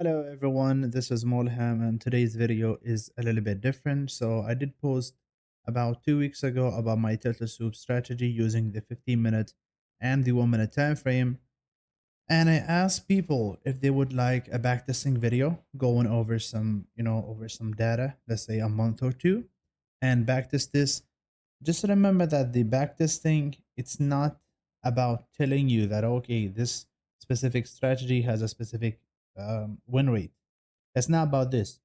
Hello everyone, this is Molham and today's video is a little bit different. So I did post about 2 weeks ago about my turtle soup strategy using the 15-minute and the 1 minute time frame. And I asked people if they would like a backtesting video going over some data, let's say a month or two, and backtest this. Just remember that the backtesting, it's not about telling you that, okay, this specific strategy has a specific win rate. It's not about this.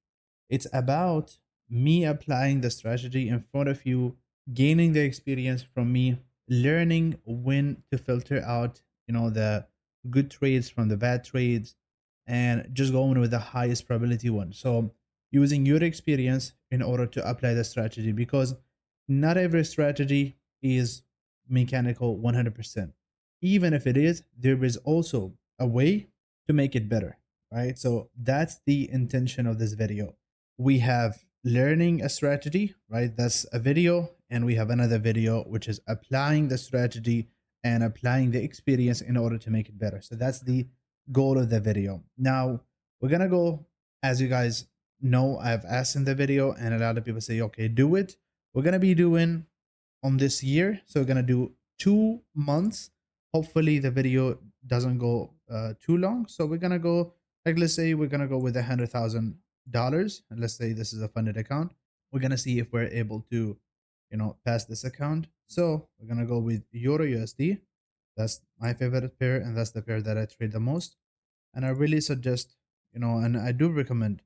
It's about me applying the strategy in front of you, gaining the experience from me, learning when to filter out, the good trades from the bad trades, and just going with the highest probability one. So using your experience in order to apply the strategy, because not every strategy is mechanical 100%. Even if it is, there is also a way to make it better, right? So that's the intention of this video. We have learning a strategy, right? That's a video. And we have another video, which is applying the strategy and applying the experience in order to make it better. So that's the goal of the video. Now, we're going to go, as you guys know, I've asked in the video, and a lot of people say, okay, do it. We're going to be doing on this year. So we're going to do 2 months. Hopefully, the video doesn't go too long. So we're going to go, like, let's say we're going to go with $100,000. And let's say this is a funded account. We're going to see if we're able to, pass this account. So we're going to go with Euro USD. That's my favorite pair, and that's the pair that I trade the most. And I really suggest, and I do recommend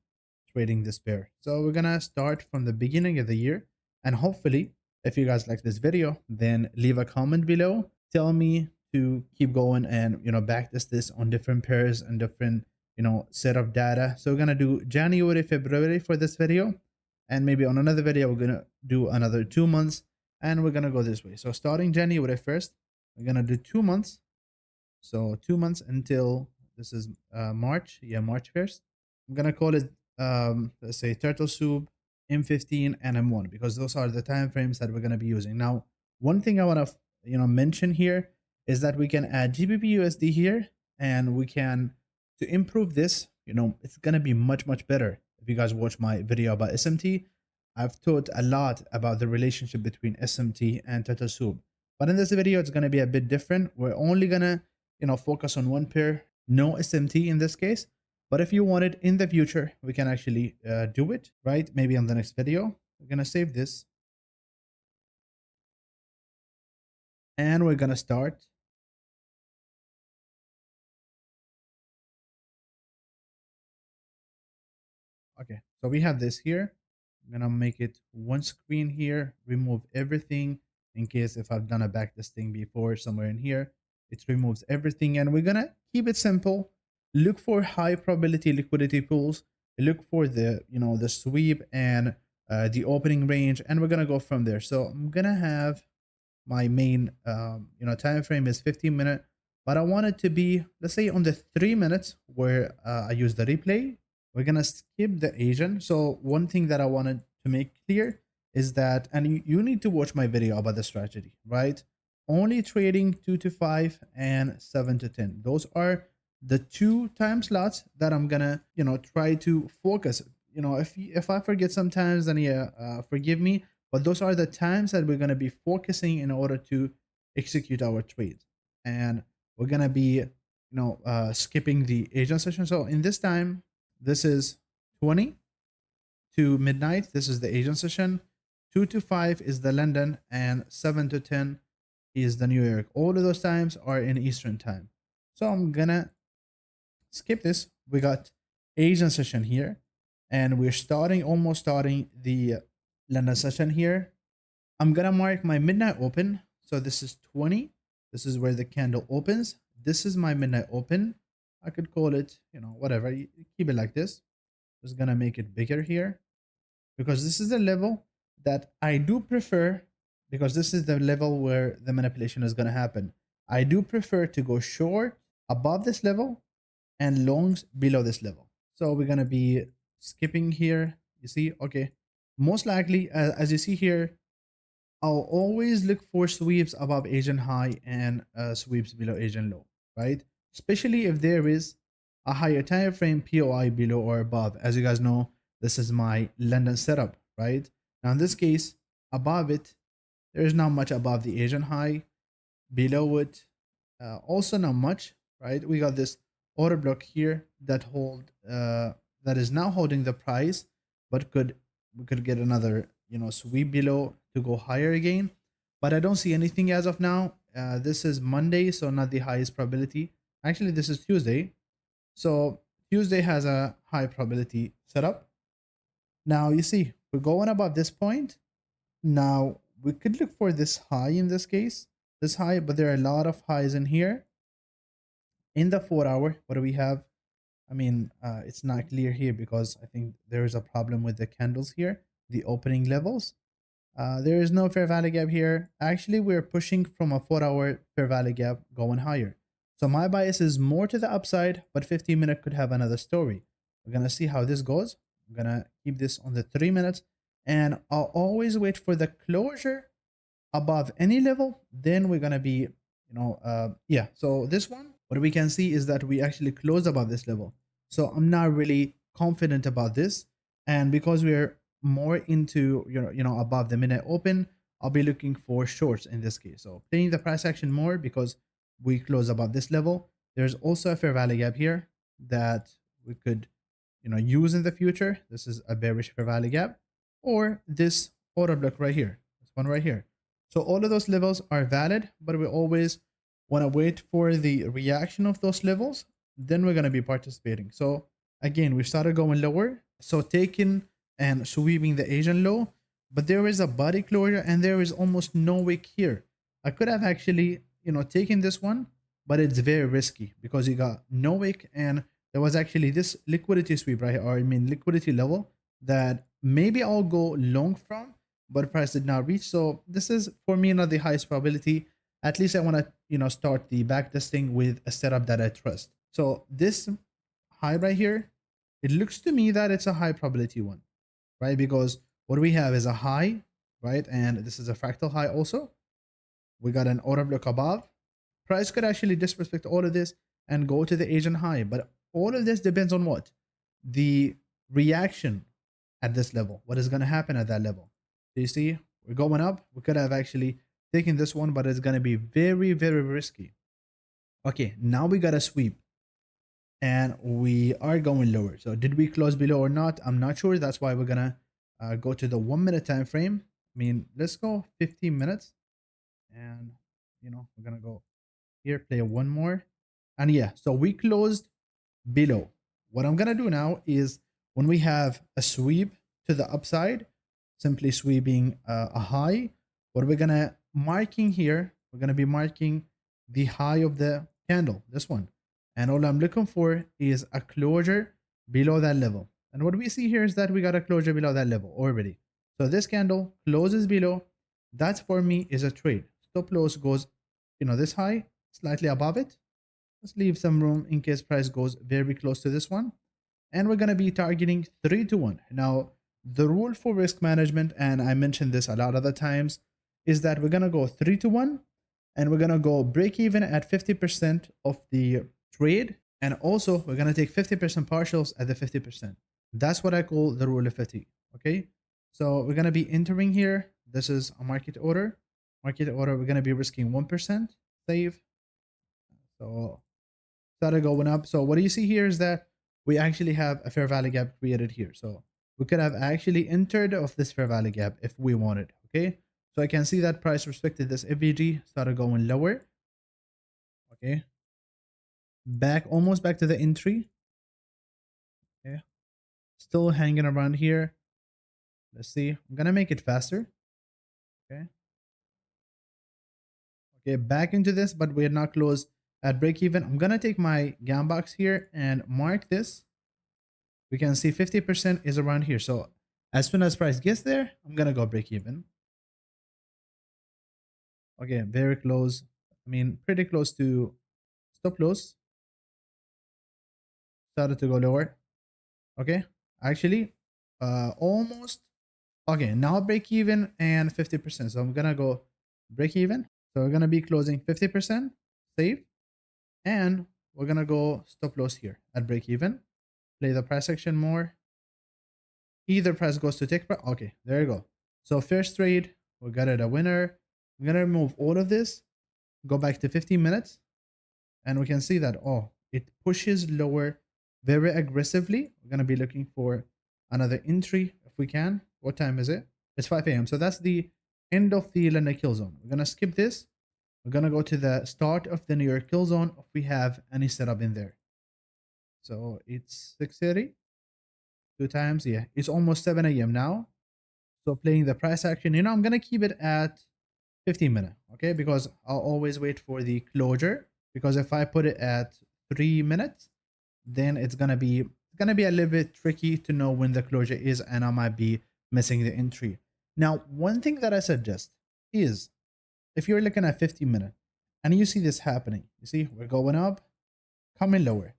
trading this pair. So we're gonna start from the beginning of the year, and hopefully, if you guys like this video, then leave a comment below. Tell me to keep going and backtest this on different pairs and different set of data. So we're gonna do January, February for this video, and maybe on another video we're gonna do another 2 months, and we're gonna go this way. So starting January 1st, we're gonna do 2 months. So 2 months until this is March. Yeah, March 1st. I'm gonna call it let's say turtle soup, M15 and M1, because those are the time frames that we're gonna be using. Now, one thing I wanna mention here is that we can add GBP USD here, and we can, to improve this, it's gonna be much better. If you guys watch my video about SMT, I've taught a lot about the relationship between SMT and turtle soup. But in this video, it's gonna be a bit different. We're only gonna focus on one pair, no SMT in this case. But if you want it in the future, we can actually do it, right? Maybe on the next video. We're going to save this. And we're going to start. Okay, so we have this here. I'm going to make it one screen here, remove everything in case if I've done a backtesting before somewhere in here. It removes everything, and we're going to keep it simple. Look for high probability liquidity pools. Look for the sweep and the opening range, and we're going to go from there. So I'm going to have my main time frame is 15 minutes, but I want it to be, let's say, on the 3 minutes where I use the replay. We're gonna skip the Asian. So one thing that I wanted to make clear is that, and you need to watch my video about the strategy, right? Only trading 2 to 5 and 7 to 10. Those are the 2 time slots that I'm gonna try to focus. If I forget sometimes, then yeah, forgive me. But those are the times that we're going to be focusing in order to execute our trades. And we're going to be, skipping the Asian session. So in this time, this is 20 to midnight. This is the Asian session. 2 to 5 is the London, and 7 to 10 is the New York. All of those times are in Eastern time. So I'm going to skip this. We got Asian session here, and we're almost starting the London session here. I'm gonna mark my midnight open. So this is 20. This is where the candle opens. This is my midnight open. I could call it, whatever. You keep it like this. Just gonna make it bigger here, because this is the level that I do prefer, because this is the level where the manipulation is gonna happen. I do prefer to go short above this level and longs below this level. So we're gonna be skipping here. You see, okay. Most likely, as you see here, I'll always look for sweeps above Asian high and sweeps below Asian low, right? Especially if there is a higher time frame POI below or above. As you guys know, this is my London setup, right? Now in this case, above it, there is not much above the Asian high. Below it, also not much, right? We got this order block here that is now holding the price, but we could get another sweep below to go higher again. But I don't see anything as of now. This is Monday, so not the highest probability. Actually, this is Tuesday, so Tuesday has a high probability setup. Now you see we're going above this point. Now we could look for this high in this case, this high, but there are a lot of highs in here. In the 4 hour, what do we have? I mean, it's not clear here because I think there is a problem with the candles here, the opening levels. There is no fair value gap here. Actually, we're pushing from a 4 hour fair value gap going higher. So my bias is more to the upside, but 15-minute could have another story. We're going to see how this goes. I'm going to keep this on the 3 minutes, and I'll always wait for the closure above any level. Then we're going to be, yeah. So this one, what we can see is that we actually closed above this level. So I'm not really confident about this. And because we're more into, above the midnight open, I'll be looking for shorts in this case. So playing the price action more because we close above this level. There's also a fair value gap here that we could, use in the future. This is a bearish fair value gap, or this order block right here, this one right here. So all of those levels are valid, but we always want to wait for the reaction of those levels. Then we're going to be participating. So again, we started going lower. So taking and sweeping the Asian low, but there is a body closure and there is almost no wick here. I could have actually, taken this one, but it's very risky because you got no wick, and there was actually this liquidity sweep right here, or I mean liquidity level that maybe I'll go long from, but price did not reach. So this is for me not the highest probability. At least I want to, start the back testing with a setup that I trust. So this high right here, it looks to me that it's a high probability one, right? Because what we have is a high, right? And this is a fractal high also. We got an order block above. Price could actually disrespect all of this and go to the Asian high. But all of this depends on what? The reaction at this level. What is going to happen at that level? So you see, we're going up. We could have actually taken this one, but it's going to be very, very risky. Okay, now we got a sweep and we are going lower. So did we close below or not? I'm not sure. That's why we're going to go to the 1 minute time frame. I mean, let's go 15 minutes and, we're going to go here, play one more. And yeah, so we closed below. What I'm going to do now is when we have a sweep to the upside, simply sweeping a high, what we're going to marking here, we're going to be marking the high of the candle, this one. And all I'm looking for is a closure below that level. And what we see here is that we got a closure below that level already. So this candle closes below. That for me is a trade. Stop loss goes, this high, slightly above it. Let's leave some room in case price goes very close to this one. And we're going to be targeting 3 to 1. Now, the rule for risk management, and I mentioned this a lot of the times, is that we're going to go 3 to 1 and we're going to go break even at 50% of the trade. And also we're going to take 50% partials at the 50%. That's what I call the rule of 50. Okay. So we're going to be entering here. This is a market order. Market order, we're going to be risking 1% save. So started going up. So what do you see here is that we actually have a fair value gap created here. So we could have actually entered of this fair value gap if we wanted. Okay. So I can see that price respected this FVG, started going lower. Okay. Almost back to the entry. Okay. Still hanging around here. Let's see. I'm going to make it faster. Okay. Okay. Back into this, but we're not close at break even. I'm going to take my gam box here and mark this. We can see 50% is around here. So as soon as price gets there, I'm going to go break even. Okay. Very close. I mean, pretty close to stop loss. Started to go lower. Okay. Actually, almost. Okay. Now break even and 50%. So I'm going to go break even. So we're going to be closing 50% safe. And we're gonna go stop loss here at break even. Play the price action more. Either price goes to take price. Okay, there you go. So first trade, we got it a winner. I'm gonna remove all of this, go back to 15 minutes, and we can see that, oh, it pushes lower very aggressively. We're gonna be looking for another entry if we can. What time is it? It's 5 a.m. So that's the end of the London kill zone. We're gonna skip this. We're gonna go to the start of the New York kill zone if we have any setup in there. So it's 6:30. Two times, yeah. It's almost 7 a.m. now. So playing the price action, I'm gonna keep it at 15 minutes, okay? Because I'll always wait for the closure. Because if I put it at 3 minutes, then it's gonna be a little bit tricky to know when the closure is, and I might be missing the entry. Now, one thing that I suggest is if you're looking at 15 minutes and you see this happening, you see we're going up, coming lower.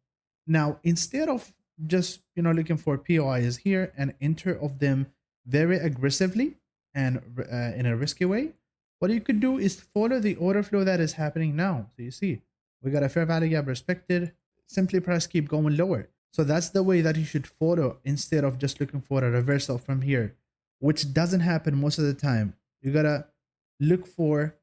Now, instead of just looking for POIs here and enter of them very aggressively and in a risky way, what you could do is follow the order flow that is happening now. So you see, we got a fair value gap respected. Simply price keep going lower. So that's the way that you should follow instead of just looking for a reversal from here, which doesn't happen most of the time. You gotta look for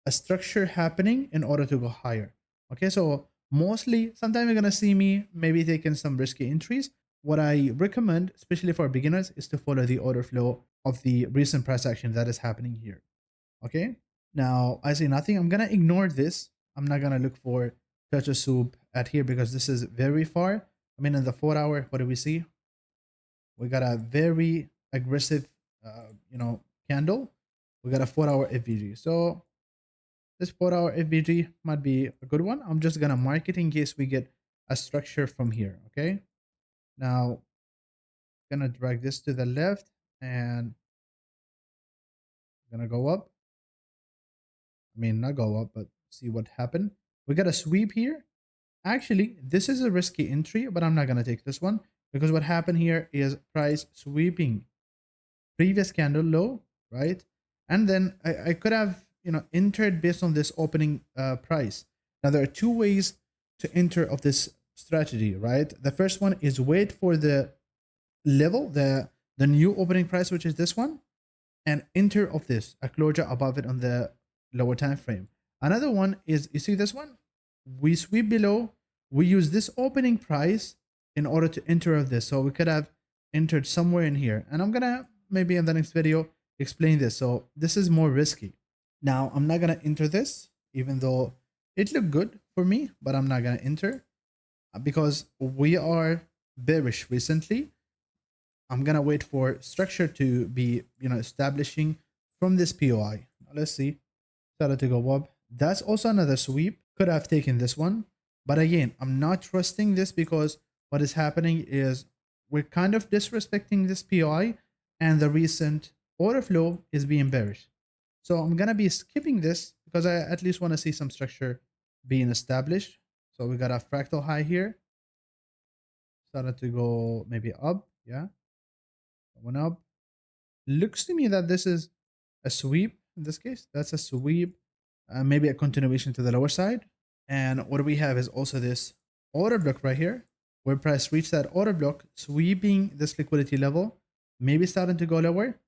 a structure happening in order to go higher. Okay, so mostly sometimes you're gonna see me maybe taking some risky entries. What I recommend, especially for beginners, is to follow the order flow of the recent price action that is happening here. Okay, now I see nothing. I'm gonna ignore this. I'm not gonna look for touch a soup at here because this is very far. I mean, in the 4 hour, what do we see? We got a very aggressive, candle. We got a 4 hour FVG. So this 4 hour FVG might be a good one. I'm just gonna mark it in case we get a structure from here. Okay. Now, gonna drag this to the left and gonna go up. I mean, not go up, but see what happened. We got a sweep here. Actually, this is a risky entry, but I'm not gonna take this one because what happened here is price sweeping previous candle low, right? And then I could have entered based on this opening price. Now there are two ways to enter of this strategy, right? The first one is wait for the level, the new opening price, which is this one, and enter of this a closure above it on the lower time frame. Another one is, you see this one, we sweep below, we use this opening price in order to enter of this. So we could have entered somewhere in here, and I'm gonna maybe in the next video explain this. So this is more risky. Now I'm not gonna enter this, even though it looked good for me, but I'm not gonna enter because we are bearish recently. I'm gonna wait for structure to be establishing from this POI. Now let's see. Started to go up. That's also another sweep. Could have taken this one, but again, I'm not trusting this because what is happening is we're kind of disrespecting this POI, and the recent order flow is being bearish. So I'm gonna be skipping this because I at least want to see some structure being established. So we got a fractal high here. Started to go maybe up. Yeah, went up. Looks to me that this is a sweep in this case. That's a sweep. Maybe a continuation to the lower side. And what we have is also this order block right here, where price reached that order block, sweeping this liquidity level, maybe starting to go lower.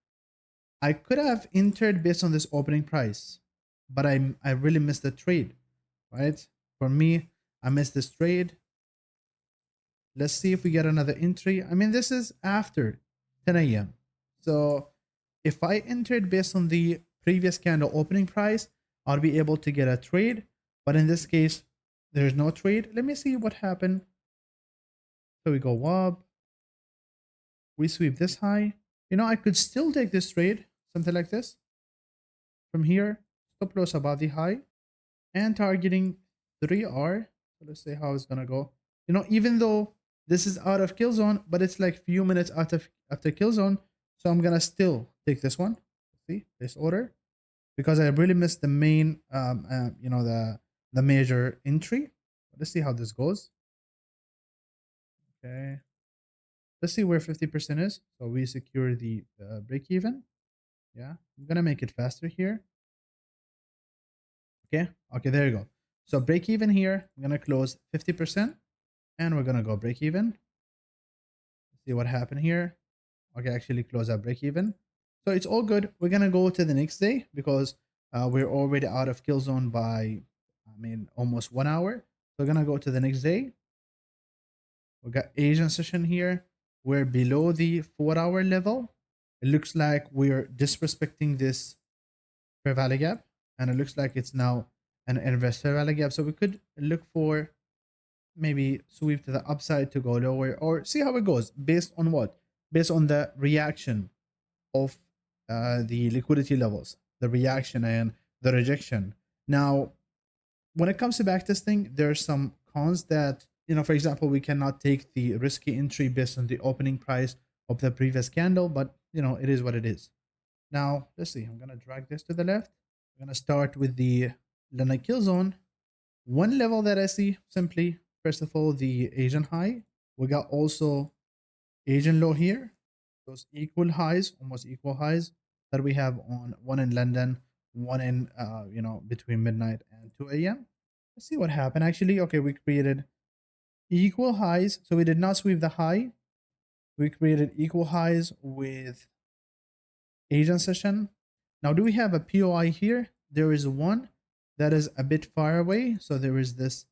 I could have entered based on this opening price, but I really missed the trade, right? For me, I missed this trade. Let's see if we get another entry. I mean, this is after 10 a.m. So if I entered based on the previous candle opening price, I'll be able to get a trade. But in this case, there's no trade. Let me see what happened. So we go up. We sweep this high. I could still take this trade, something like this. From here, stop loss above the high and targeting 3R. So let's see how it's going to go. Even though this is out of kill zone, but it's like few minutes after kill zone. So I'm going to still take this one. See, this order. Because I really missed the main, the major entry. Let's see how this goes. Okay. Let's see where 50% is. So we secure the break even. Yeah. I'm going to make it faster here. Okay. Okay. There you go. So break even here, I'm going to close 50% and we're going to go break even. See what happened here. Okay, actually close out break even. So it's all good. We're going to go to the next day because we're already out of kill zone by, almost 1 hour. So we're going to go to the next day. We got Asian session here. We're below the 4 hour level. It looks like we're disrespecting this fair value gap, and it looks like it's now an inverse fair value gap. So we could look for maybe sweep to the upside to go lower, or see how it goes based on what? Based on the reaction of the liquidity levels, the reaction and the rejection. Now, when it comes to backtesting, there are some cons that, for example, we cannot take the risky entry based on the opening price of the previous candle, but it is what it is. Now, let's see. I'm going to drag this to the left. I'm going to start with the Lena kill zone. One level that I see simply, first of all, the Asian high. We got also Asian low here. Those equal highs, almost equal highs that we have on one in London, one in, between midnight and 2 a.m. Let's see what happened. Actually, okay, we created equal highs. So we did not sweep the high. We created equal highs with Asian session. Now, do we have a POI here? There is one that is a bit far away. So there is this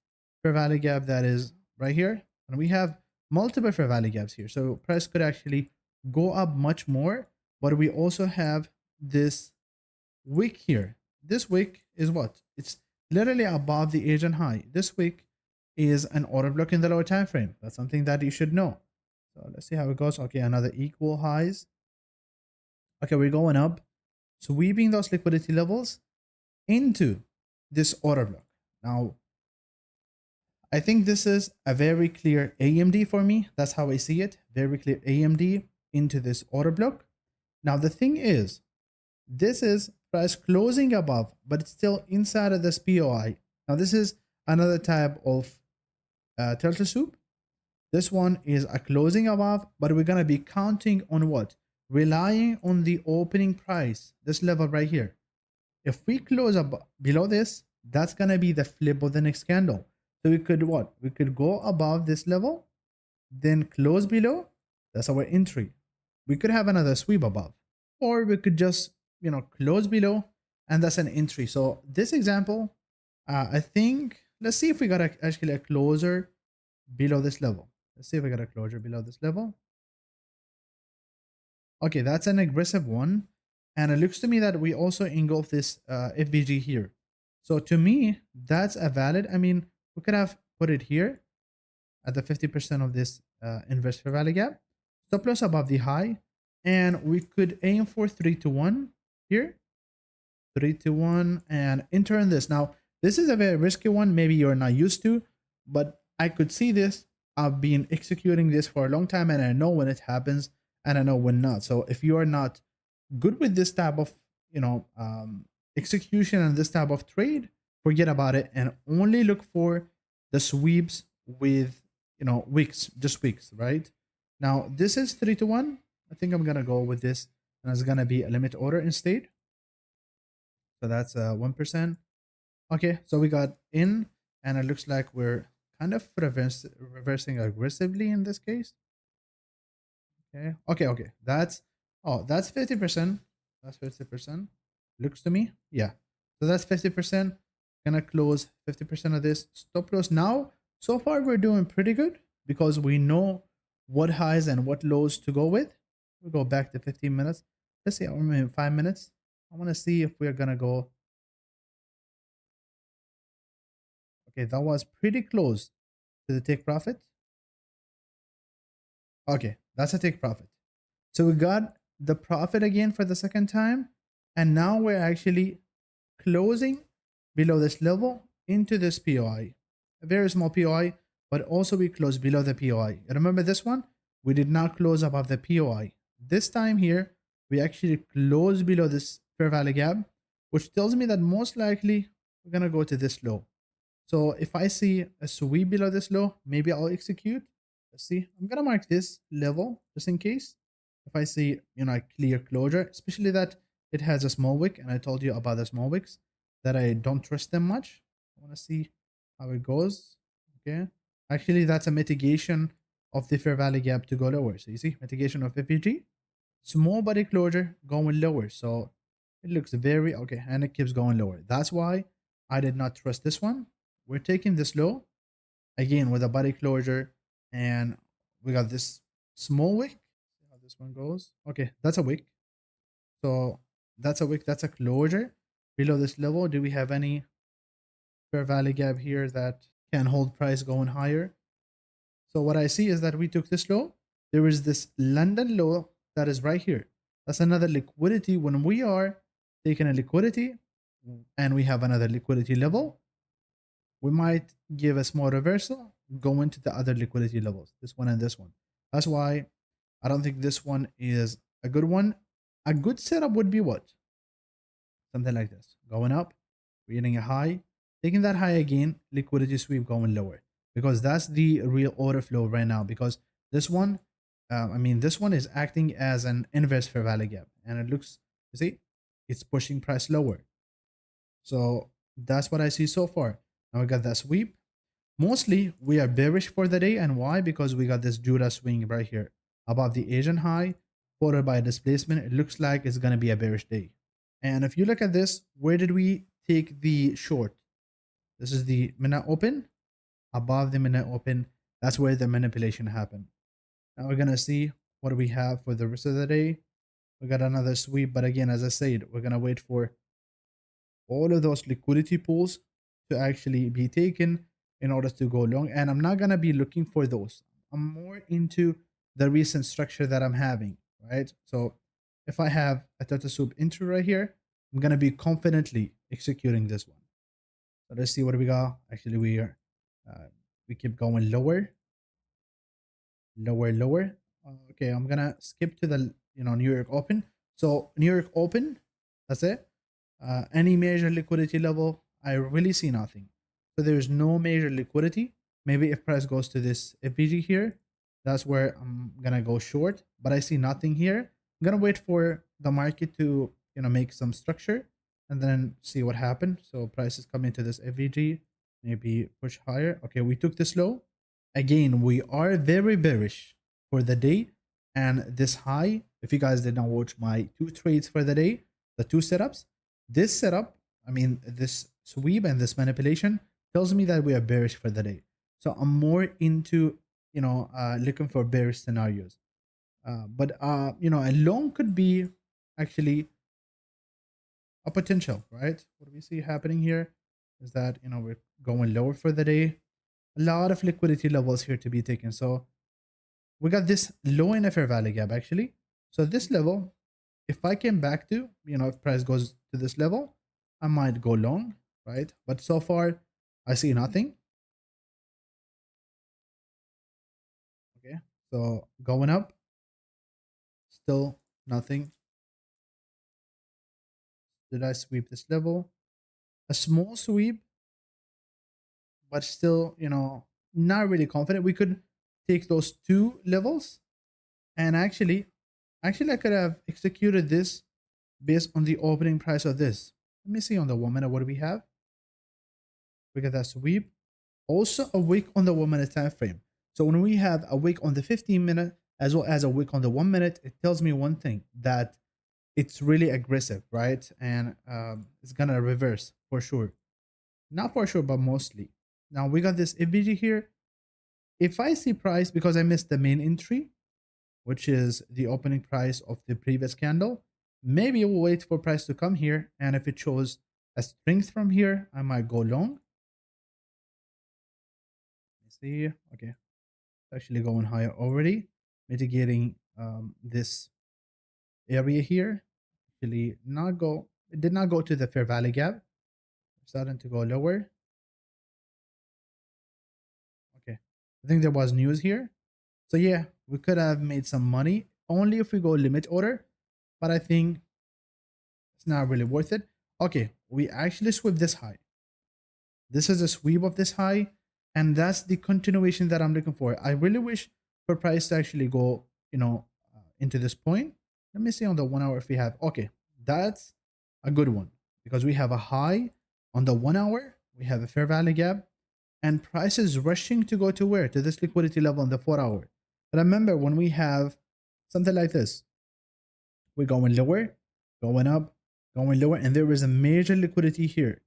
fair value gap that is right here. And we have multiple fair value gaps here. So price could actually go up much more. But we also have this wick here. This wick is what? It's literally above the Asian high. This wick is an order block in the lower time frame. That's something that you should know. So let's see how it goes. Okay, another equal highs. Okay, we're going up, sweeping those liquidity levels into this order block. Now, I think this is a very clear AMD for me. That's how I see it. Very clear AMD into this order block. Now, the thing is, this is price closing above, but it's still inside of this POI. Now, this is another type of turtle soup. This one is a closing above, but we're going to be counting on what? Relying on the opening price, this level right here. If we close up below this, that's going to be the flip of the next candle. So we could what? We could go above this level, then close below. That's our entry. We could have another sweep above, or we could just, close below, and that's an entry. So this example, I think, let's see if we got actually a closer below this level. Let's see if we got a closure below this level. Okay, that's an aggressive one. And it looks to me that we also engulf this FBG here. So to me, that's a valid. We could have put it here at the 50% of this inverse fair value gap. Stop loss above the high. And we could aim for 3 to 1 here. 3 to 1 and enter in this. Now, this is a very risky one. Maybe you're not used to, but I could see this. I've been executing this for a long time and I know when it happens and I know when not. So if you are not good with this type of, execution and this type of trade, forget about it and only look for the sweeps with, wicks, just wicks, right? Now, this is 3 to 1. I think I'm going to go with this and it's going to be a limit order instead. So that's 1%. Okay, so we got in and it looks like we're kind of reversing aggressively in this case. Okay. That's 50%. That's 50%. Looks to me. Yeah. So that's 50%. Gonna close 50% of this. Stop loss now. So far we're doing pretty good because we know what highs and what lows to go with. We'll go back to 15 minutes. Let's see, I'm in 5 minutes. I want to see if we're gonna go. Okay, that was pretty close to the take profit. Okay, that's a take profit. So we got the profit again for the second time. And now we're actually closing below this level into this POI. A very small POI, but also we close below the POI. Remember this one? We did not close above the POI. This time here, we actually close below this fair value gap, which tells me that most likely we're going to go to this low. So if I see a sweep below this low, maybe I'll execute. Let's see. I'm going to mark this level just in case. If I see, a clear closure, especially that it has a small wick, and I told you about the small wicks, that I don't trust them much. I want to see how it goes. Okay. Actually, that's a mitigation of the fair value gap to go lower. So you see, mitigation of FVG, small body closure going lower. So it looks very okay, and it keeps going lower. That's why I did not trust this one. We're taking this low again with a body closure, and we got this small wick. See how this one goes. Okay, that's a wick. So that's a wick. That's a closure below this level. Do we have any fair value gap here that can hold price going higher? So what I see is that we took this low. There is this London low that is right here. That's another liquidity. When we are taking a liquidity and we have another liquidity level, we might give a small reversal, go into the other liquidity levels, this one and this one. That's why I don't think this one is a good one. A good setup would be what? Something like this. Going up, we're getting a high, taking that high again, liquidity sweep going lower. Because that's the real order flow right now. Because this one, this one is acting as an inverse fair value gap. And it looks, you see, it's pushing price lower. So that's what I see so far. Now we got that sweep. Mostly we are bearish for the day. And why? Because we got this Judah swing right here above the Asian high, followed by a displacement. It looks like it's going to be a bearish day. And if you look at this, where did we take the short? This is the minute open. Above the minute open, that's where the manipulation happened. Now we're going to see what we have for the rest of the day. We got another sweep. But again, as I said, we're going to wait for all of those liquidity pools to actually be taken in order to go long. And I'm not going to be looking for those. I'm more into the recent structure that I'm having, right? So if I have a Tata Soup entry right here, I'm going to be confidently executing this one. So let's see what we got. Actually, we keep going lower, lower, lower. Okay, I'm going to skip to the, New York Open. So New York Open, that's it. Any major liquidity level, I really see nothing. So there's no major liquidity. Maybe if price goes to this FVG here, that's where I'm gonna go short. But I see nothing here. I'm gonna wait for the market to make some structure and then see what happened. So price is coming to this FVG, maybe push higher. Okay, we took this low. Again, we are very bearish for the day, and this high. If you guys did not watch my two trades for the day, the two setups, this setup, this sweep and this manipulation tells me that we are bearish for the day. So I'm more into, looking for bearish scenarios. But a long could be actually a potential, right? What we see happening here is that, we're going lower for the day. A lot of liquidity levels here to be taken. So we got this low in a fair value gap actually. So this level, if I came back to, if price goes to this level, I might go long, right? But so far, I see nothing. Okay, so going up, still nothing. Did I sweep this level? A small sweep, but still, not really confident. We could take those two levels, and actually, I could have executed this based on the opening price of this. Let me see on the 1 minute what do we have. We got that sweep. Also a wick on the 1 minute time frame. So when we have a wick on the 15-minute as well as a wick on the 1 minute, it tells me one thing, that it's really aggressive, right? And it's gonna reverse for sure. Not for sure, but mostly. Now we got this FVG here. If I see price, because I missed the main entry, which is the opening price of the previous candle, maybe we'll wait for price to come here. And if it shows a strength from here, I might go long. Let's see. Okay, actually going higher already, mitigating this area here. Actually not go, it did not go to the fair value gap, starting to go lower. Okay, I think there was news here. So yeah, we could have made some money only if we go limit order, but I think it's not really worth it. Okay, we actually swept this high. This is a sweep of this high, and that's the continuation that I'm looking for. I really wish for price to actually go, into this point. Let me see on the 1 hour if we have. Okay, that's a good one because we have a high on the 1 hour. We have a fair value gap. and price is rushing to go to where? To this liquidity level in the 4 hour. Remember, when we have something like this, we're going lower, going up, going lower, and there is a major liquidity here.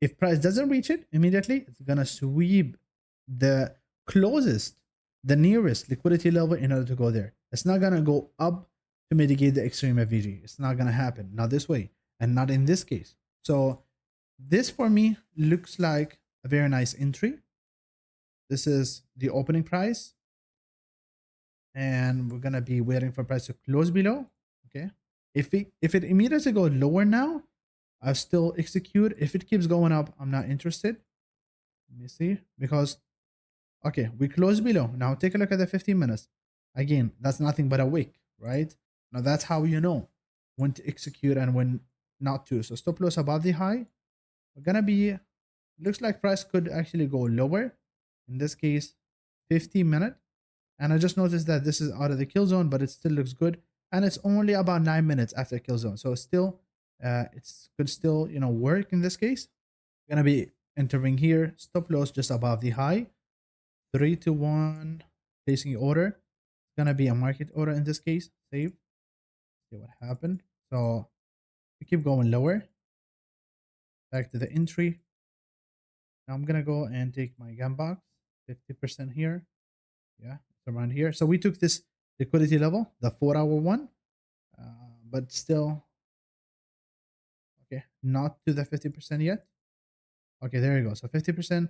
If price doesn't reach it immediately, it's gonna sweep the closest, the nearest liquidity level in order to go there. It's not gonna go up to mitigate the extreme FVG. It's not gonna happen, not this way, and not in this case. So this for me looks like a very nice entry. This is the opening price, and we're gonna be waiting for price to close below. Okay, if it immediately go lower now, I'll still execute. If it keeps going up, I'm not interested. Let me see, because okay, we close below. Now take a look at the 15 minutes. Again, that's nothing but a wick, right? Now that's how you know when to execute and when not to. So stop loss above the high. We're gonna be, looks like price could actually go lower. In this case, 15-minute. And I just noticed that this is out of the kill zone, but it still looks good. And it's only about 9 minutes after kill zone. So still, it's could still, work in this case. We're gonna be entering here, stop loss just above the high. 3 to 1 placing order. It's gonna be a market order in this case. Save. See what happened. So we keep going lower. Back to the entry. Now I'm gonna go and take my gun box. 50% here. Yeah, it's around here. So we took this liquidity level, the 4 hour one, but still, okay, not to the 50% yet. Okay, there you go. So 50%.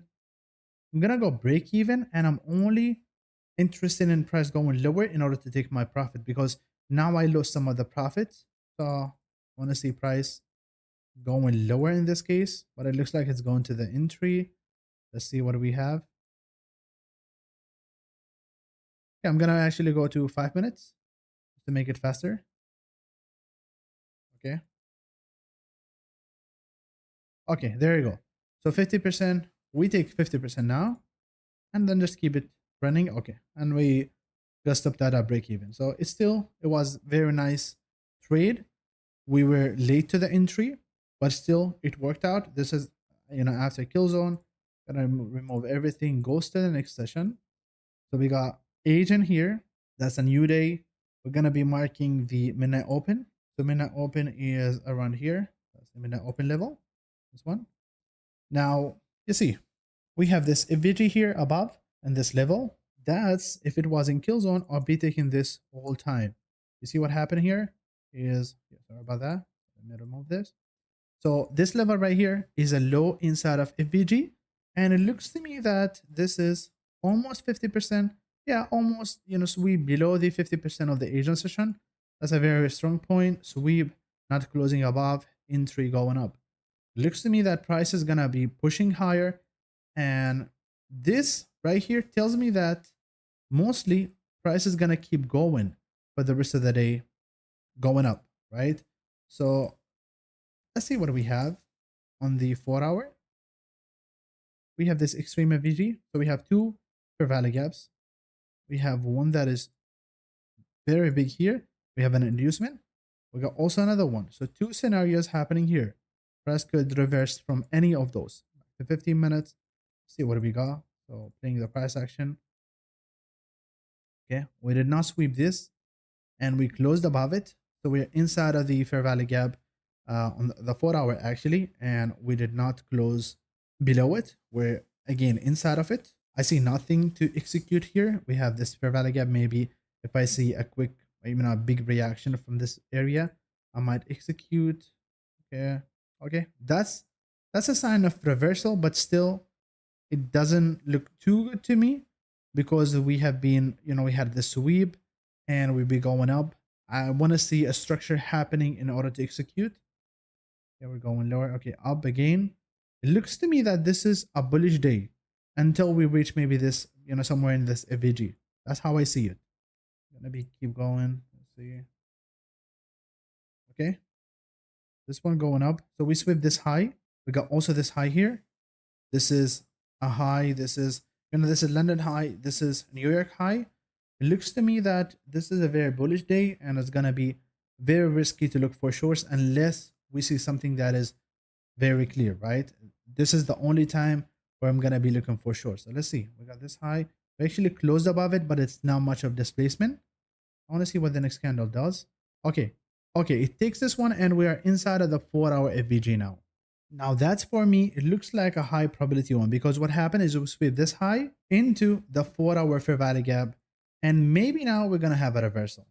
I'm gonna go break even, and I'm only interested in price going lower in order to take my profit, because now I lost some of the profits. So I want to see price going lower in this case, but it looks like it's going to the entry. Let's see what we have. Okay, I'm gonna actually go to 5 minutes to make it faster. Okay. Okay, there you go. So 50%, we take 50% now, and then just keep it running. Okay, and we just stop that at break even. So it was very nice trade. We were late to the entry, but still it worked out. This is, after kill zone, gonna remove everything, goes to the next session. So we got agent here. That's a new day. We're gonna be marking the midnight open. So midnight open is around here. That's the midnight open level. This one. Now you see, we have this FVG here above and this level. That's if it was in kill zone, I'll be taking this all time. You see what happened here is, sorry about that. Let me remove this. So this level right here is a low inside of FVG. And it looks to me that this is almost 50%. Yeah, almost, sweep below the 50% of the Asian session. That's a very strong point. Sweep, not closing above, entry going up. Looks to me that price is gonna be pushing higher, and this right here tells me that mostly price is gonna keep going for the rest of the day, going up, right? So let's see what we have on the 4 hour. We have this extreme FVG. So we have two fair value gaps. We have one that is very big here. We have an inducement. We got also another one. So two scenarios happening here. Price could reverse from any of those. The 15 minutes. See what we got. So playing the price action. Okay, we did not sweep this, and we closed above it. So we're inside of the fair value gap on the 4 hour actually, and we did not close below it. We're again inside of it. I see nothing to execute here. We have this fair value gap. Maybe if I see a quick, even a big reaction from this area, I might execute. Okay, that's a sign of reversal, but still it doesn't look too good to me, because we have been, we had the sweep and we'll be going up. I want to see a structure happening in order to execute. Okay, we're going lower. Okay, up again. It looks to me that this is a bullish day until we reach maybe this, somewhere in this FVG. That's how I see it. Gonna be keep going. Let's see. Okay, this one going up. So we sweep this high. We got also this high here. This is a high. This is, this is London high. This is New York high. It looks to me that this is a very bullish day, and it's gonna be very risky to look for shorts unless we see something that is very clear, right? This is the only time where I'm gonna be looking for short. So let's see. We got this high. We actually closed above it, but it's not much of displacement. I want to see what the next candle does. Okay. Okay, it takes this one and we are inside of the 4-hour FVG now. Now that's for me, it looks like a high probability one because what happened is we sweep this high into the 4-hour fair value gap. And maybe now we're going to have a reversal.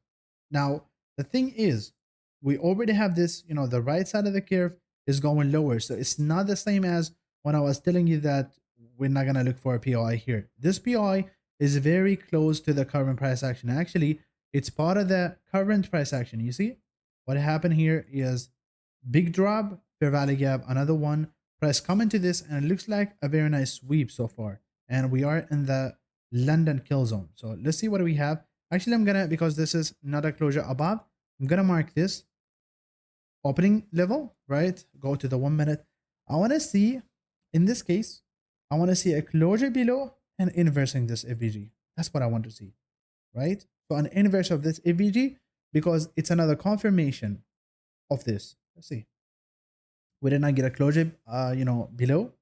Now, the thing is, we already have this, the right side of the curve is going lower. So it's not the same as when I was telling you that we're not going to look for a POI here. This POI is very close to the current price action. Actually, it's part of the current price action. You see what happened here is big drop, fair value gap, another one, price come into this, and it looks like a very nice sweep so far. And we are in the London kill zone. So let's see what we have. Actually, I'm gonna, because this is not a closure above, I'm gonna mark this opening level, right? Go to the 1 minute. I want to see, in this case, I want to see a closure below and inversing this FVG. That's what I want to see, right? So an inverse of this FVG, because it's another confirmation of this. Let's see. We did not get a closure, below.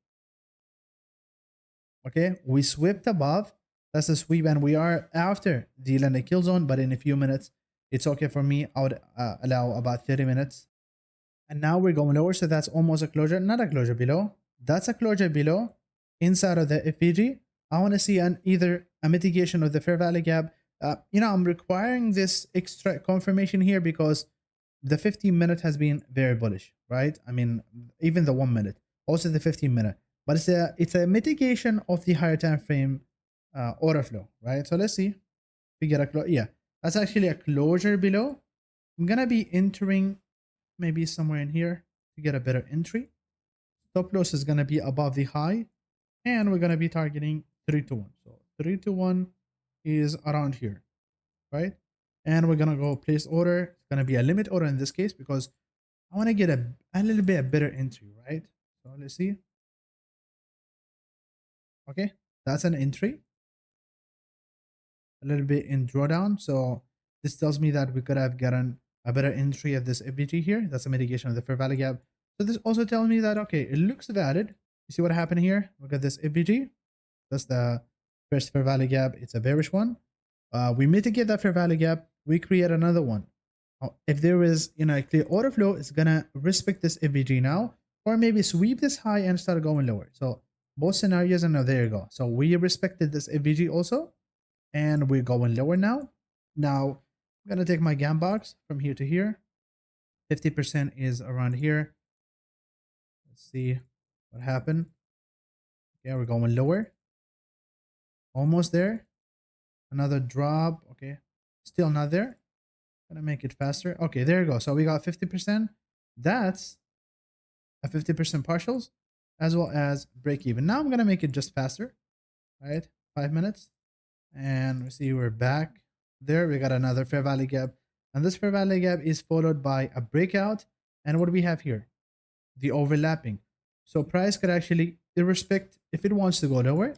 Okay, we swept above. That's a sweep, and we are after the London kill zone. But in a few minutes, it's okay for me. I would allow about 30 minutes. And now we're going lower, so that's almost a closure. Not a closure below. That's a closure below inside of the FVG. I want to see either a mitigation of the fair value gap. I'm requiring this extra confirmation here because the 15-minute has been very bullish, right? I mean, even the 1 minute, also the 15-minute. But it's a mitigation of the higher time frame order flow, right? So let's see if we get a yeah, that's actually a closure below. I'm gonna be entering maybe somewhere in here to get a better entry. Stop loss is gonna be above the high, and we're gonna be targeting 3 to 1. So 3 to 1 is around here, right? And we're gonna go place order. It's gonna be a limit order in this case because I want to get a little bit a better entry, right? So let's see. Okay, that's an entry. A little bit in drawdown. So this tells me that we could have gotten a better entry of this FVG here. That's a mitigation of the fair value gap. So this also tells me that, okay, it looks valid. You see what happened here? Look at this FVG. That's the first fair value gap. It's a bearish one. We mitigate that fair value gap. We create another one. If there is a clear order flow, it's gonna respect this FVG now, or maybe sweep this high and start going lower. So both scenarios, and now there you go. So we respected this FVG also, and we're going lower now. Now I'm gonna take my gam box from here to here. 50% is around here. Let's see what happened. Yeah, we're going lower. Almost there. Another drop. Okay, still not there. Gonna make it faster. Okay, there you go. So we got 50%. That's a 50% partials as well as break even. Now I'm gonna make it just faster, right? 5 minutes, and we see we're back there. We got another fair value gap, and this fair value gap is followed by a breakout. And what do we have here? The overlapping. So price could actually respect, if it wants to go lower,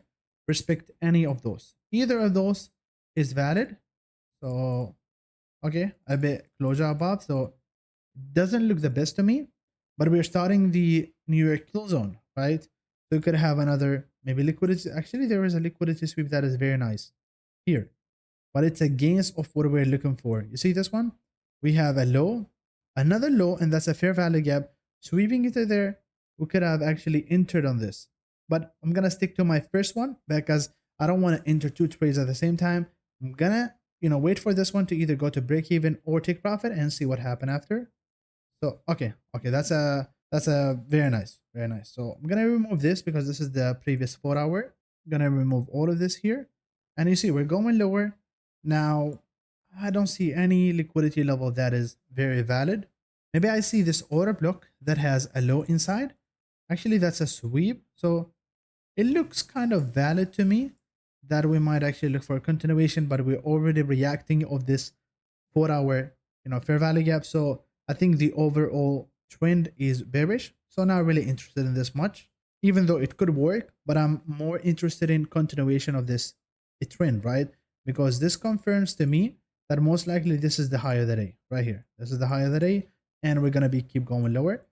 respect any of those. Either of those is valid. So okay, a bit closure above, so doesn't look the best to me, but we're starting the New York kill zone, right? So we could have another maybe liquidity. Actually, there is a liquidity sweep that is very nice here, but it's against of what we're looking for. You see this one? We have a low, another low, and that's a fair value gap. Sweeping it to there, we could have actually entered on this, but I'm gonna stick to my first one because I don't want to enter 2 trades at the same time. I'm gonna wait for this one to either go to break even or take profit and see what happened after. So okay, that's a very nice, very nice. So I'm gonna remove this because this is the previous 4-hour. I'm gonna remove all of this here, and you see we're going lower now. I don't see any liquidity level that is very valid. Maybe I see this order block that has a low inside. Actually, that's a sweep, so it looks kind of valid to me that we might actually look for a continuation, but we're already reacting of this 4-hour fair value gap. So I think the overall trend is bearish, so not really interested in this much, even though it could work, but I'm more interested in continuation of this trend, right? Because this confirms to me that most likely this is the high of the day right here. This is the high of the day, and we're gonna be keep going lower.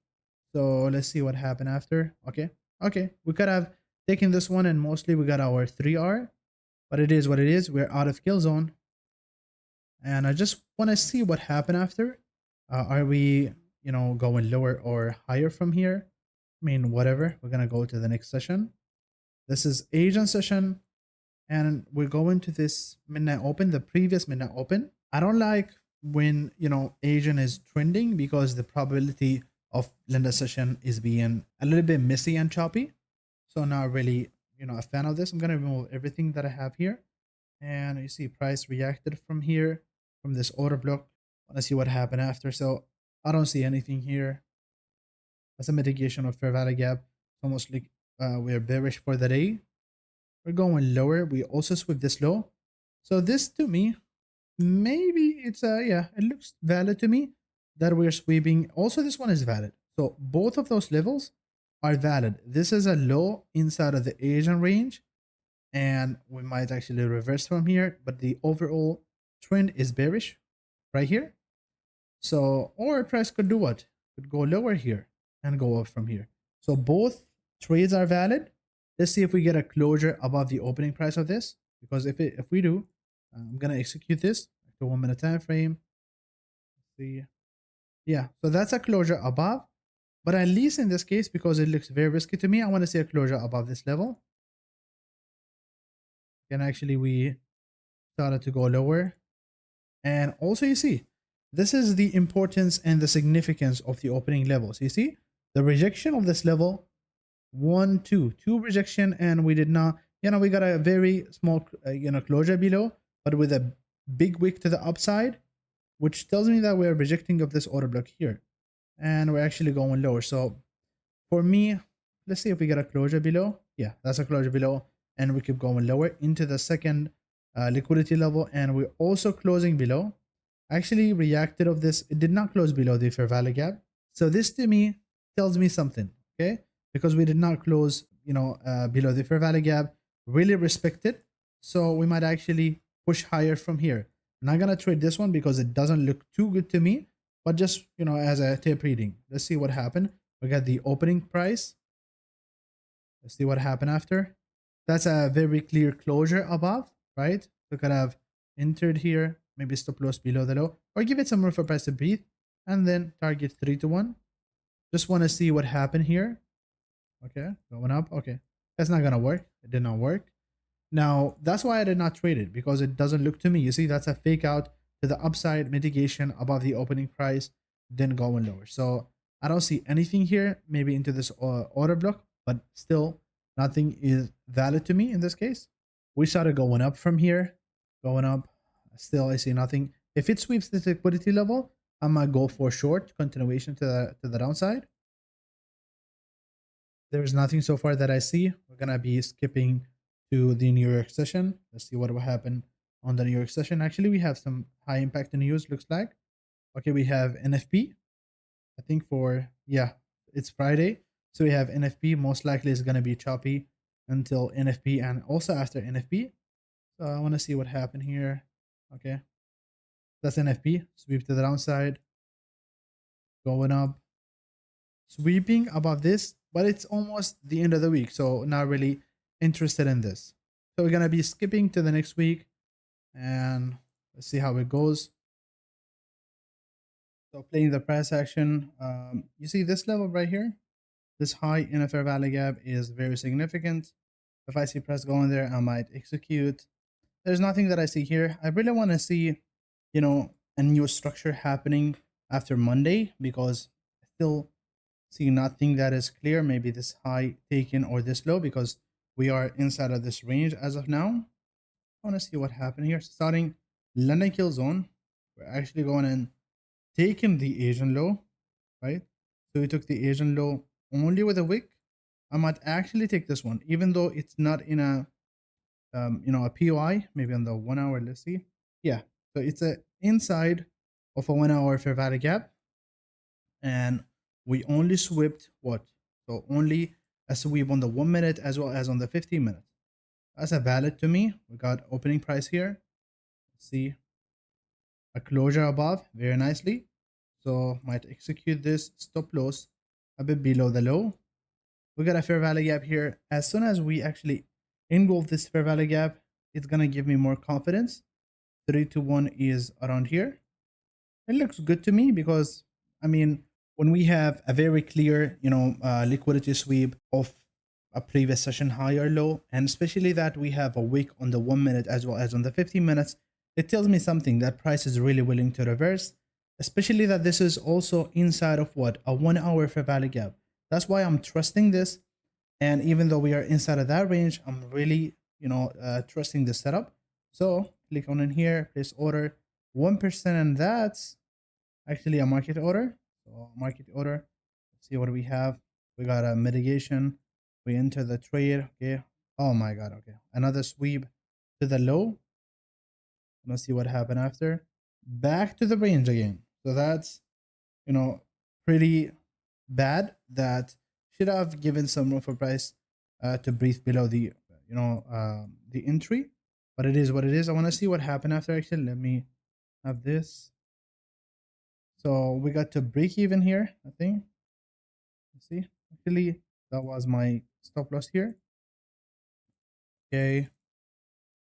So let's see what happened after. Okay, we could have taking this one, and mostly we got our 3R, but it is what it is. We're out of kill zone, and I just want to see what happened after. Are we, going lower or higher from here? I mean, whatever. We're gonna go to the next session. This is Asian session, and we're going to this midnight open, the previous midnight open. I don't like when Asian is trending because the probability of Linda session is being a little bit messy and choppy. So not really, a fan of this. I'm gonna remove everything that I have here. And you see price reacted from here, from this order block. Wanna see what happened after. So I don't see anything here. That's a mitigation of fair value gap. It's almost like we're bearish for the day. We're going lower. We also sweep this low. So this to me, maybe it's yeah, it looks valid to me that we're sweeping. Also, this one is valid. So both of those levels are valid. This is a low inside of the Asian range, and we might actually reverse from here, but the overall trend is bearish right here. So, or price could do what? Could go lower here and go up from here. So both trades are valid. Let's see if we get a closure above the opening price of this, because if we do, I'm gonna execute this to 1 minute time frame. Let's see, yeah, so that's a closure above, but at least in this case, because it looks very risky to me, I want to see a closure above this level. And actually, we started to go lower, and also you see, this is the importance and the significance of the opening levels. You see, the rejection of this level, 1, 2, 2 rejection, and we did not, we got a very small, closure below, but with a big wick to the upside, which tells me that we're rejecting of this order block here, and we're actually going lower. So for me, let's see if we get a closure below. Yeah, that's a closure below, and we keep going lower into the second liquidity level, and we're also closing below. Actually reacted of this, it did not close below the fair value gap. So this to me tells me something, okay? Because we did not close, below the fair value gap, really respect it. So we might actually push higher from here. I'm not gonna trade this one because it doesn't look too good to me, but just, as a tape reading. Let's see what happened. We got the opening price. Let's see what happened after. That's a very clear closure above, right? So could have entered here, maybe stop loss below the low, or give it some room for price to breathe, and then target 3 to 1. Just want to see what happened here. Okay, going up. Okay, that's not gonna work. It did not work. Now that's why I did not trade it, because it doesn't look to me. You see, that's a fake out to the upside, mitigation above the opening price, then going lower. So I don't see anything here. Maybe into this order block, but still nothing is valid to me in this case. We started going up from here, going up. Still, I see nothing. If it sweeps this liquidity level, I might go for short continuation to the downside. There's nothing so far that I see. We're gonna be skipping to the New York session. Let's see what will happen on the New York session. Actually, we have some high impact news, looks like. Okay, we have NFP. I think yeah, it's Friday. So we have NFP. Most likely is gonna be choppy until NFP and also after NFP. So I want to see what happened here. Okay. That's NFP. Sweep to the downside. Going up. Sweeping above this, but it's almost the end of the week, so not really interested in this. So we're gonna be skipping to the next week, and let's see how it goes. So playing the price action, you see this level right here, this high in a fair value gap is very significant. If I see price going there, I might execute. There's nothing that I see here. I really want to see, a new structure happening after Monday, because I still see nothing that is clear. Maybe this high taken or this low, because we are inside of this range as of now. I want to see what happened here. Starting London kill zone, we're actually going and taking the Asian low, right? So we took the Asian low only with a wick. I might actually take this one, even though it's not in a a POI, maybe on the 1 hour. Let's see. Yeah, so it's a inside of a 1 hour fair value gap, and we only swept what? So only a sweep on the 1 minute as well as on the 15 minutes. That's a valid to me. We got opening price here. Let's see, a closure above very nicely. So might execute this stop loss a bit below the low We got a fair value gap here. As soon as we actually engulf this fair value gap, it's gonna give me more confidence. 3 to 1 is around here. It looks good to me because, I mean, when we have a very clear, liquidity sweep of a previous session high or low, and especially that we have a wick on the 1 minute as well as on the 15 minutes, it tells me something that price is really willing to reverse, especially that this is also inside of what, a 1 hour fair value gap. That's why I'm trusting this. And even though we are inside of that range, I'm really, trusting this setup. So click on in here, place order 1%, and that's actually a market order. So market order, let's see what we have. We got a mitigation. We enter the trade. Okay. Oh my God. Okay. Another sweep to the low. Let's see what happened after. Back to the range again. So that's, pretty bad. That should have given some room for price to breathe below the, the entry. But it is what it is. I want to see what happened after. Actually, let me have this. So we got to break even here, I think. Let's see. Actually, that was my stop loss here. Okay.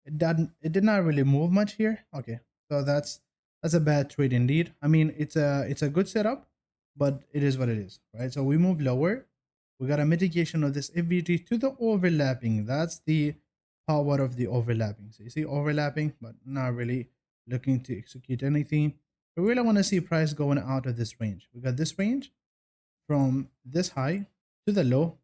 It did not really move much here. Okay. So that's a bad trade indeed. I mean, it's a good setup, but it is what it is, right? So we move lower. We got a mitigation of this FVG to the overlapping. That's the power of the overlapping. So you see overlapping, but not really looking to execute anything. We really want to see price going out of this range. We got this range from this high to the low,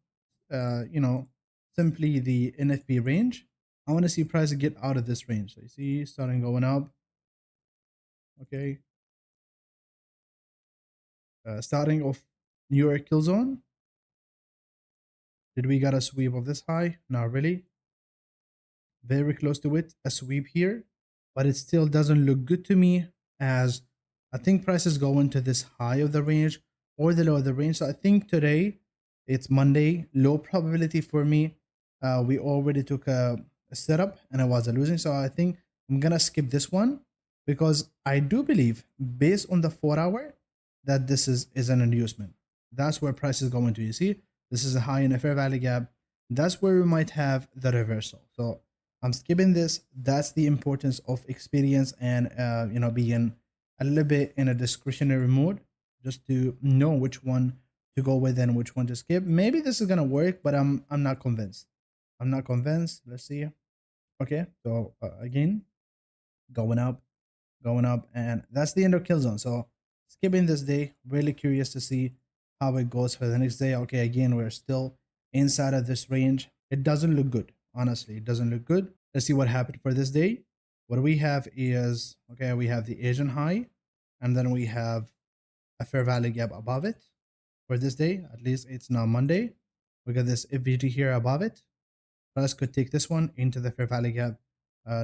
simply the NFP range. I want to see price get out of this range. So you see starting going up. Okay. Starting off New York kill zone. Did we get a sweep of this high? Not really. Very close to it. A sweep here, but it still doesn't look good to me, as I think prices go into this high of the range or the low of the range. So I think today, it's Monday, low probability for me. We already took a setup and I was losing. So I think I'm going to skip this one, because I do believe, based on the 4 hour, that this is an inducement. That's where price is going to. You see, this is a high in a fair value gap. That's where we might have the reversal. So I'm skipping this. That's the importance of experience and being a little bit in a discretionary mode, just to know which one to go with and which one to skip. Maybe this is gonna work, but I'm not convinced. I'm not convinced. Let's see. Okay, so again, going up, and that's the end of kill zone. So skipping this day. Really curious to see how it goes for the next day. Okay, again, we're still inside of this range. It doesn't look good. Honestly, it doesn't look good. Let's see what happened for this day. What we have is, okay, we have the Asian high, and then we have a fair value gap above it for this day. At least it's not Monday. We got this FVG here above it. Price could take this one into the fair value gap,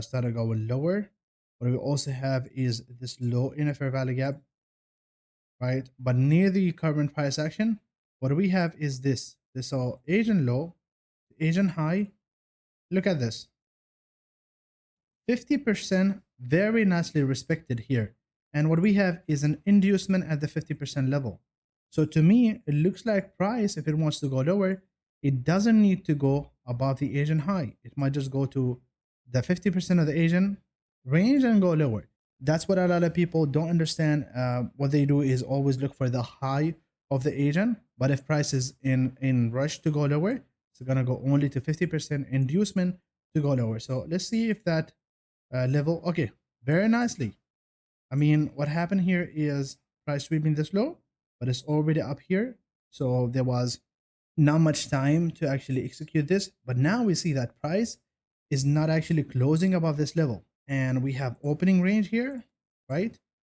started going lower. What we also have is this low in a fair value gap, right? But near the current price action, what we have is this. This all Asian low, Asian high. Look at this. 50% very nicely respected here. And what we have is an inducement at the 50% level. So to me, it looks like price, if it wants to go lower, it doesn't need to go above the Asian high. It might just go to the 50% of the Asian range and go lower. That's what a lot of people don't understand. What they do is always look for the high of the Asian. But if price is in rush to go lower, it's going to go only to 50% inducement to go lower. So let's see if that level. Okay, very nicely. I mean, what happened here is price sweeping this low, but it's already up here. So there was not much time to actually execute this. But now we see that price is not actually closing above this level. And we have opening range here, right?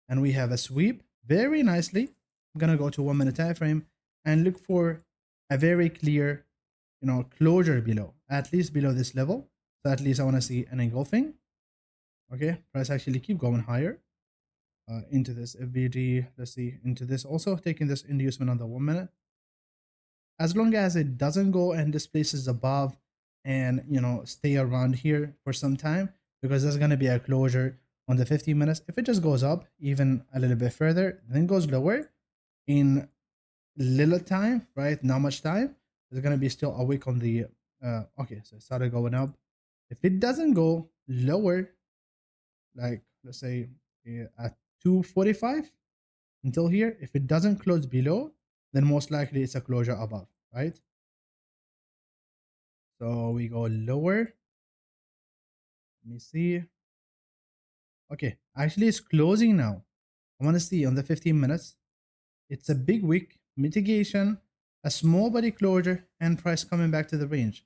And we have a sweep very nicely. I'm going to go to 1 minute time frame and look for a very clear, closure below, at least below this level. So at least I want to see an engulfing. Okay, price actually keep going higher into this FVG. Let's see, into this, also taking this inducement on the 1 minute. As long as it doesn't go and displaces above and stay around here for some time, because there's going to be a closure on the 15 minutes. If it just goes up even a little bit further, then goes lower in little time, right? Not much time, It's gonna be still awake on the okay, so it started going up. If it doesn't go lower, like let's say at 245 until here, if it doesn't close below, then most likely it's a closure above, right? So we go lower. Let me see. Okay, actually it's closing now. I want to see on the 15 minutes. It's a big wick, mitigation, a small body closure, and price coming back to the range.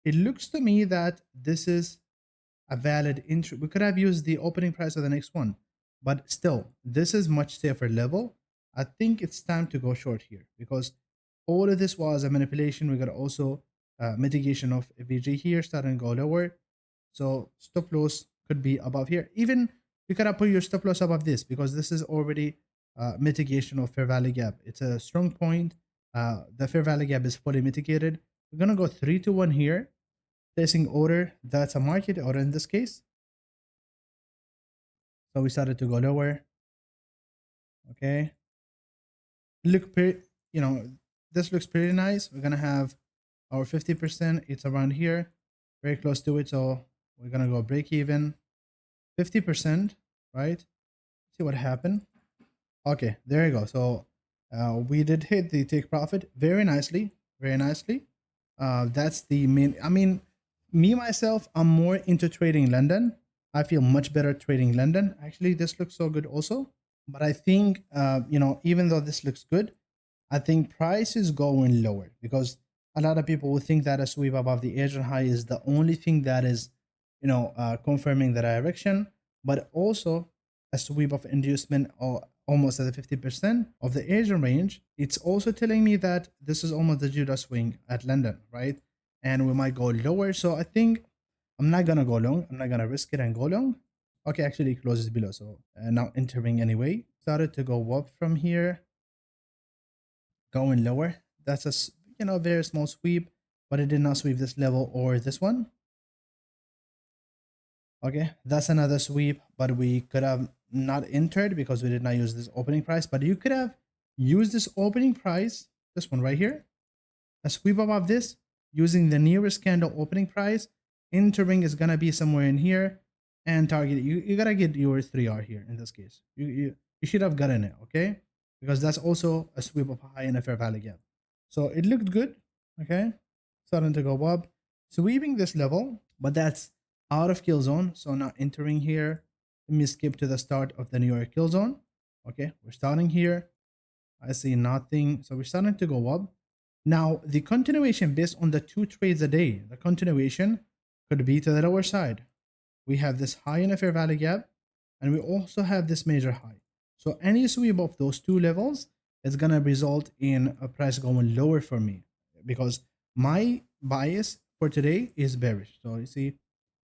It looks to me that this is a valid entry. We could have used the opening price of the next one, but still, this is much safer level. I think it's time to go short here because all of this was a manipulation. We got also mitigation of VG here, starting to go lower. So stop loss could be above here. Even you could have put your stop loss above this because this is already mitigation of fair value gap. It's a strong point. The fair value gap is fully mitigated. We're gonna go 3 to 1 here. Placing order. That's a market order in this case. So we started to go lower. Okay. Look pretty. You know, this looks pretty nice. We're gonna have our 50%. It's around here, very close to it. So we're gonna go break even. 50%, right? See what happened. Okay, there you go. So we did hit the take profit very nicely, very nicely. That's the main. I mean, me myself, I'm more into trading London. I feel much better trading London. Actually, this looks so good also. But I think, even though this looks good, I think price is going lower because a lot of people would think that a sweep above the Asian high is the only thing that is, confirming the direction, but also a sweep of inducement or almost at the 50% of the Asian range. It's also telling me that this is almost the Judah swing at London, right? And we might go lower. So I think I'm not gonna go long. I'm not gonna risk it and go long. Okay, actually it closes below. So now entering anyway. Started to go up from here, going lower. That's a very small sweep, but it did not sweep this level or this one. Okay, that's another sweep, but we could have not entered because we did not use this opening price. But you could have used this opening price, this one right here, a sweep above this using the nearest candle opening price. Entering is gonna be somewhere in here, and target you gotta get your 3R here in this case. You should have gotten it, okay? Because that's also a sweep of high in a fair value gap. So it looked good, okay? Starting to go up, sweeping this level, but that's out of kill zone. So now entering here. Let me skip to the start of the New York kill zone. Okay, we're starting here. I see nothing. So we're starting to go up. Now, the continuation based on the 2 trades a day, the continuation could be to the lower side. We have this high in a fair value gap, and we also have this major high. So any sweep of those 2 levels is going to result in a price going lower for me because my bias for today is bearish. So you see,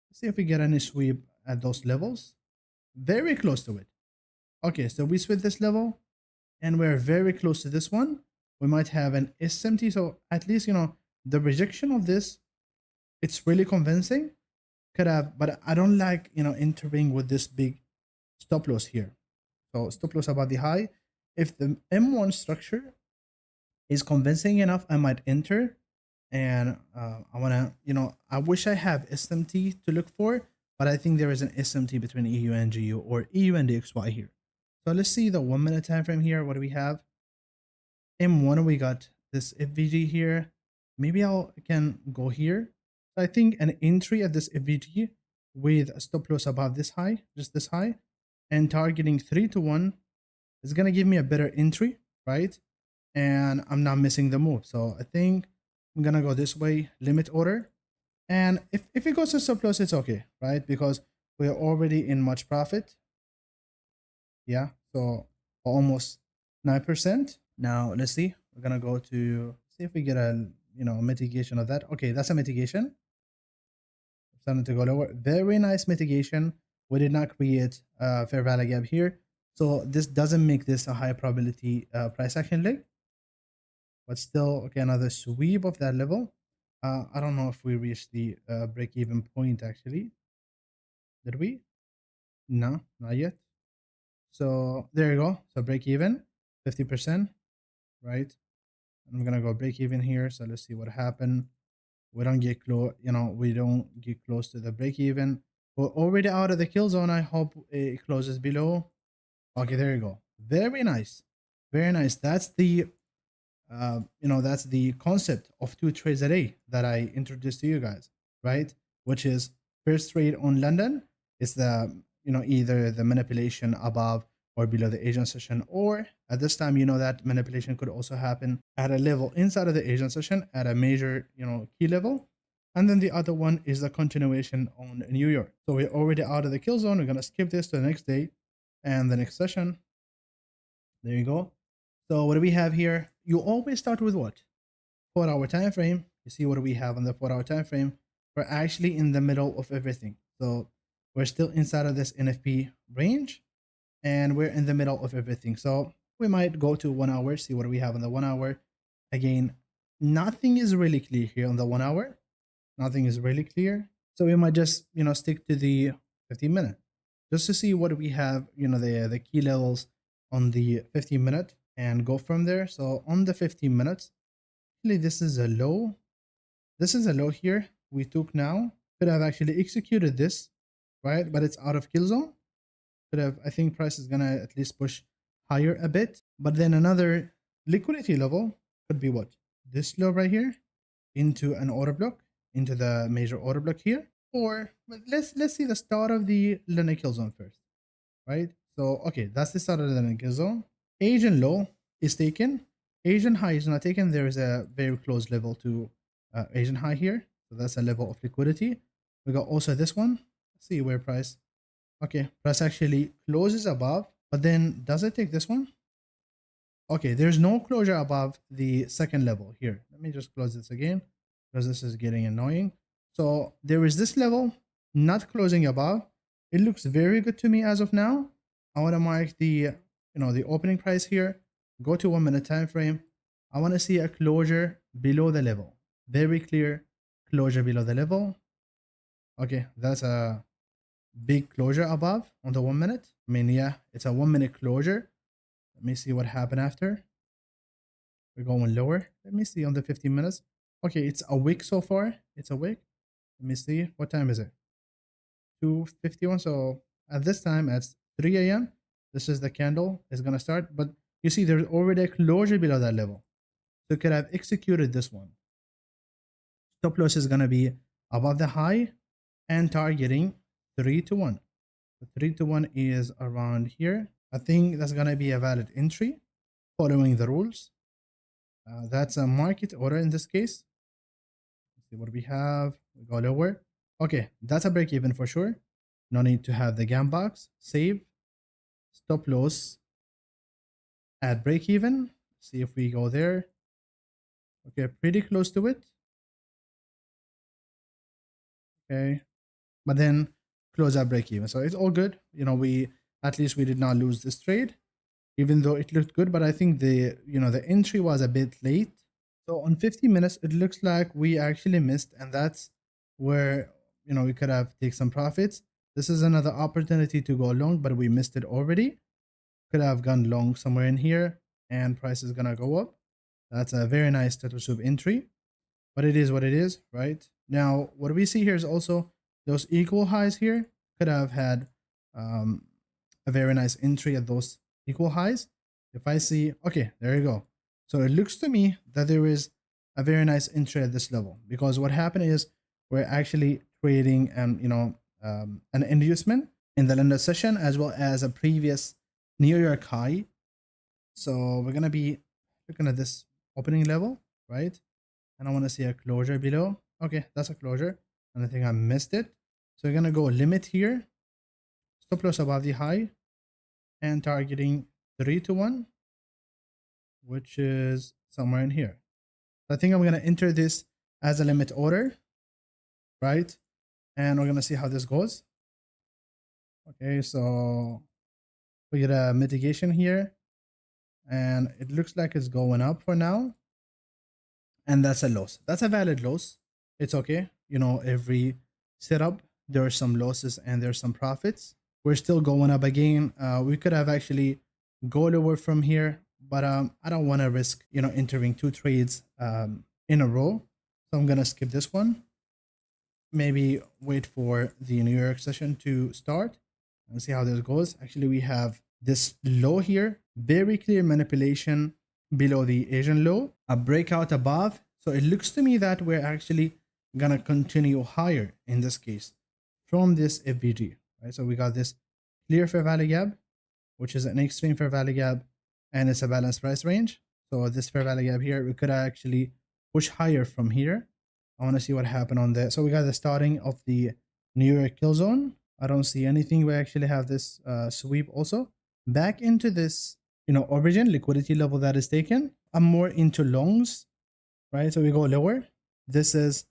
let's see if we get any sweep at those levels. Very close to it. Okay, so we sweep this level and we're very close to this one. We might have an SMT. So at least, the rejection of this, it's really convincing. Could have, but I don't like, entering with this big stop loss here. So stop loss above the high. If the M1 structure is convincing enough, I might enter. And I want to, I wish I have SMT to look for, but I think there is an SMT between EU and GU or EU and DXY here. So let's see the 1 minute time frame here. What do we have? M1, we got this FVG here. Maybe I can go here. So I think an entry at this FVG with a stop loss above this high, just this high, and targeting 3 to 1 is going to give me a better entry, right? And I'm not missing the move. So I think I'm going to go this way, limit order. And if it goes to stop loss, it's okay, right? Because we're already in much profit. Yeah, so almost 9%. Now let's see. We're gonna go to see if we get a mitigation of that. Okay, that's a mitigation. Starting to go lower. Very nice mitigation. We did not create a fair value gap here, so this doesn't make this a high probability price action leg. But still, okay, another sweep of that level. I don't know if we reached the break even point actually. Did we? No, not yet. So there you go. So break even, 50%, right? I'm gonna go break even here. So let's see what happened. We don't get close, we don't get close to the break even. We're already out of the kill zone. I hope it closes below. Okay, there you go. Very nice. Very nice. That's the concept of two trades a day that I introduced to you guys, right? Which is first trade on London is either the manipulation above or below the Asian session, or at this time, that manipulation could also happen at a level inside of the Asian session at a major, key level. And then the other one is the continuation on New York. So we're already out of the kill zone. We're going to skip this to the next day and the next session. There you go. So what do we have here? You always start with what? 4-hour time frame. You see what we have on the 4-hour time frame. We're actually in the middle of everything. So we're still inside of this NFP range and we're in the middle of everything. So we might go to 1 hour, see what we have on the 1 hour. Again, nothing is really clear here on the 1 hour. Nothing is really clear. So we might just, stick to the 15-minute just to see what we have, the key levels on the 15-minute and go from there. So on the 15 minutes, actually this is a low. This is a low here we took now. Could have actually executed this, right? But it's out of kill zone. Could have, I think price is gonna at least push higher a bit. But then another liquidity level could be what? This low right here into an order block, into the major order block here. Or let's see the start of the linear kill zone first, right? So okay, that's the start of the linear kill zone. Asian low is taken. Asian high is not taken. There is a very close level to Asian high here. So that's a level of liquidity. We got also this one. Let's see where price. Okay, price actually closes above, but then does it take this one? Okay, there's no closure above the second level here. Let me just close this again because this is getting annoying. So there is this level not closing above. It looks very good to me as of now. I want to mark the the opening price here. Go to 1 minute time frame. I want to see a closure below the level. Very clear closure below the level. Okay, that's a big closure above on the 1 minute. I mean, yeah, it's a 1 minute closure. Let me see what happened after. We're going lower. Let me see on the 15 minutes. Okay, it's a wick so far. It's a wick. Let me see. What time is it? 2:51. So at this time, at 3 a.m., this is the candle. It's going to start. But you see, there's already a closure below that level. So could have executed this one. Stop loss is going to be above the high and targeting 3 to 1. So 3 to 1 is around here. I think that's going to be a valid entry following the rules. That's a market order in this case. Let's see what we have. We go lower. Okay, that's a break even for sure. No need to have the gam box. Save. Stop loss at break even. See if we go there. Okay, pretty close to it. Okay, but then close at break even. So it's all good. We at least we did not lose this trade, even though it looked good. But I think the entry was a bit late. So on 50 minutes, it looks like we actually missed, and that's where we could have taken some profits. This is another opportunity to go long, but we missed it already. Could have gone long somewhere in here, and price is gonna go up. That's a very nice Turtle Soup entry, but it is what it is, right? Now, what we see here is also those equal highs here could have had a very nice entry at those equal highs. If I see, okay, there you go. So it looks to me that there is a very nice entry at this level, because what happened is we're actually creating an inducement in the London session as well as a previous New York high. So we're gonna be looking at this opening level, right? And I want to see a closure below. Okay, that's a closure, and I think I missed it. So we're gonna go limit here, stop loss above the high, and targeting 3 to 1, which is somewhere in here. So I think I'm gonna enter this as a limit order, right? And we're gonna see how this goes. Okay, so we get a mitigation here, and it looks like it's going up for now. And that's a loss. That's a valid loss. It's okay. Every setup, there are some losses and there's some profits. We're still going up again. We could have actually go lower from here, but I don't want to risk, entering two trades in a row. So I'm gonna skip this one. Maybe wait for the New York session to start and see how this goes. Actually, we have this low here, very clear manipulation below the Asian low, a breakout above. So it looks to me that we're actually gonna continue higher in this case from this FVG, right? So we got this clear fair value gap, which is an extreme fair value gap, and it's a balanced price range. So this fair value gap here, we could actually push higher from here. I want to see what happened on that. So we got the starting of the New York kill zone. I don't see anything. We actually have this sweep also back into this, origin liquidity level that is taken. I'm more into longs, right? So we go lower. This is,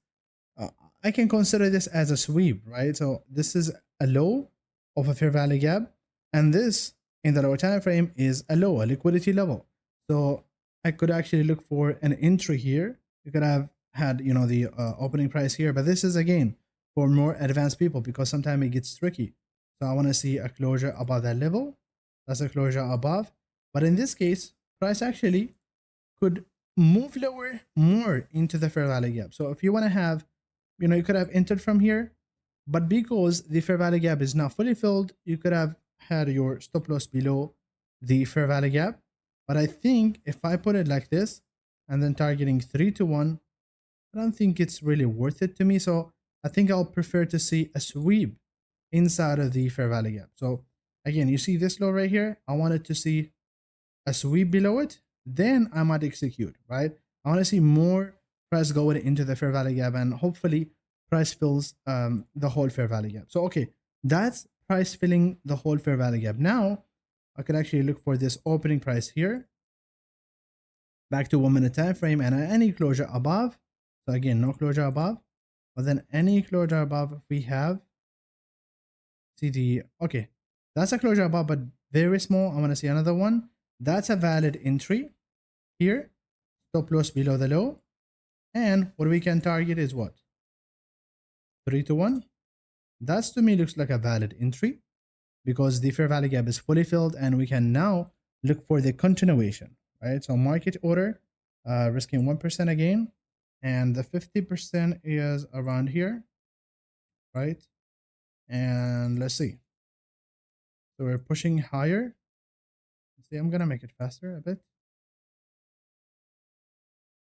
I can consider this as a sweep, right? So this is a low of a fair value gap, and this in the lower time frame is a low, a liquidity level. So I could actually look for an entry here. You could have had, the opening price here, but this is again for more advanced people because sometimes it gets tricky. So I want to see a closure above that level. That's a closure above. But in this case, price actually could move lower more into the fair value gap. So if you want to have, you could have entered from here, but because the fair value gap is not fully filled, you could have had your stop loss below the fair value gap. But I think if I put it like this and then targeting 3 to 1, I don't think it's really worth it to me. So I think I'll prefer to see a sweep inside of the fair value gap. So again, you see this low right here. I wanted to see a sweep below it. Then I might execute, right? I want to see more price going into the fair value gap, and hopefully price fills the whole fair value gap. So, okay, that's price filling the whole fair value gap. Now I could actually look for this opening price here back to 1 minute time frame and any closure above. So again, no closure above, but then any closure above we have, see the, okay, that's a closure above, but very small. I want to see another one. That's a valid entry here. Stop loss below the low. And what we can target is what? 3 to 1. That's to me looks like a valid entry because the fair value gap is fully filled, and we can now look for the continuation, right? So market order, risking 1% again, and the 50% is around here, right? And let's see. So we're pushing higher. See, I'm gonna make it faster a bit.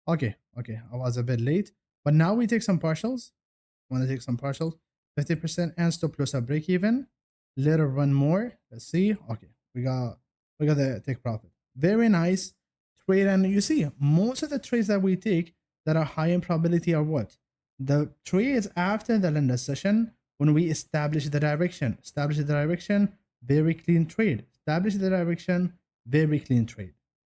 Okay, I was a bit late, but now we take some partials. Want to take some partials, 50% and stop loss at break even. Later run more. Let's see. Okay, we got the take profit. Very nice trade, and you see most of the trades that we take that are high in probability are what? The trades after the lender session when we establish the direction. Establish the direction, very clean trade. Establish the direction, very clean trade.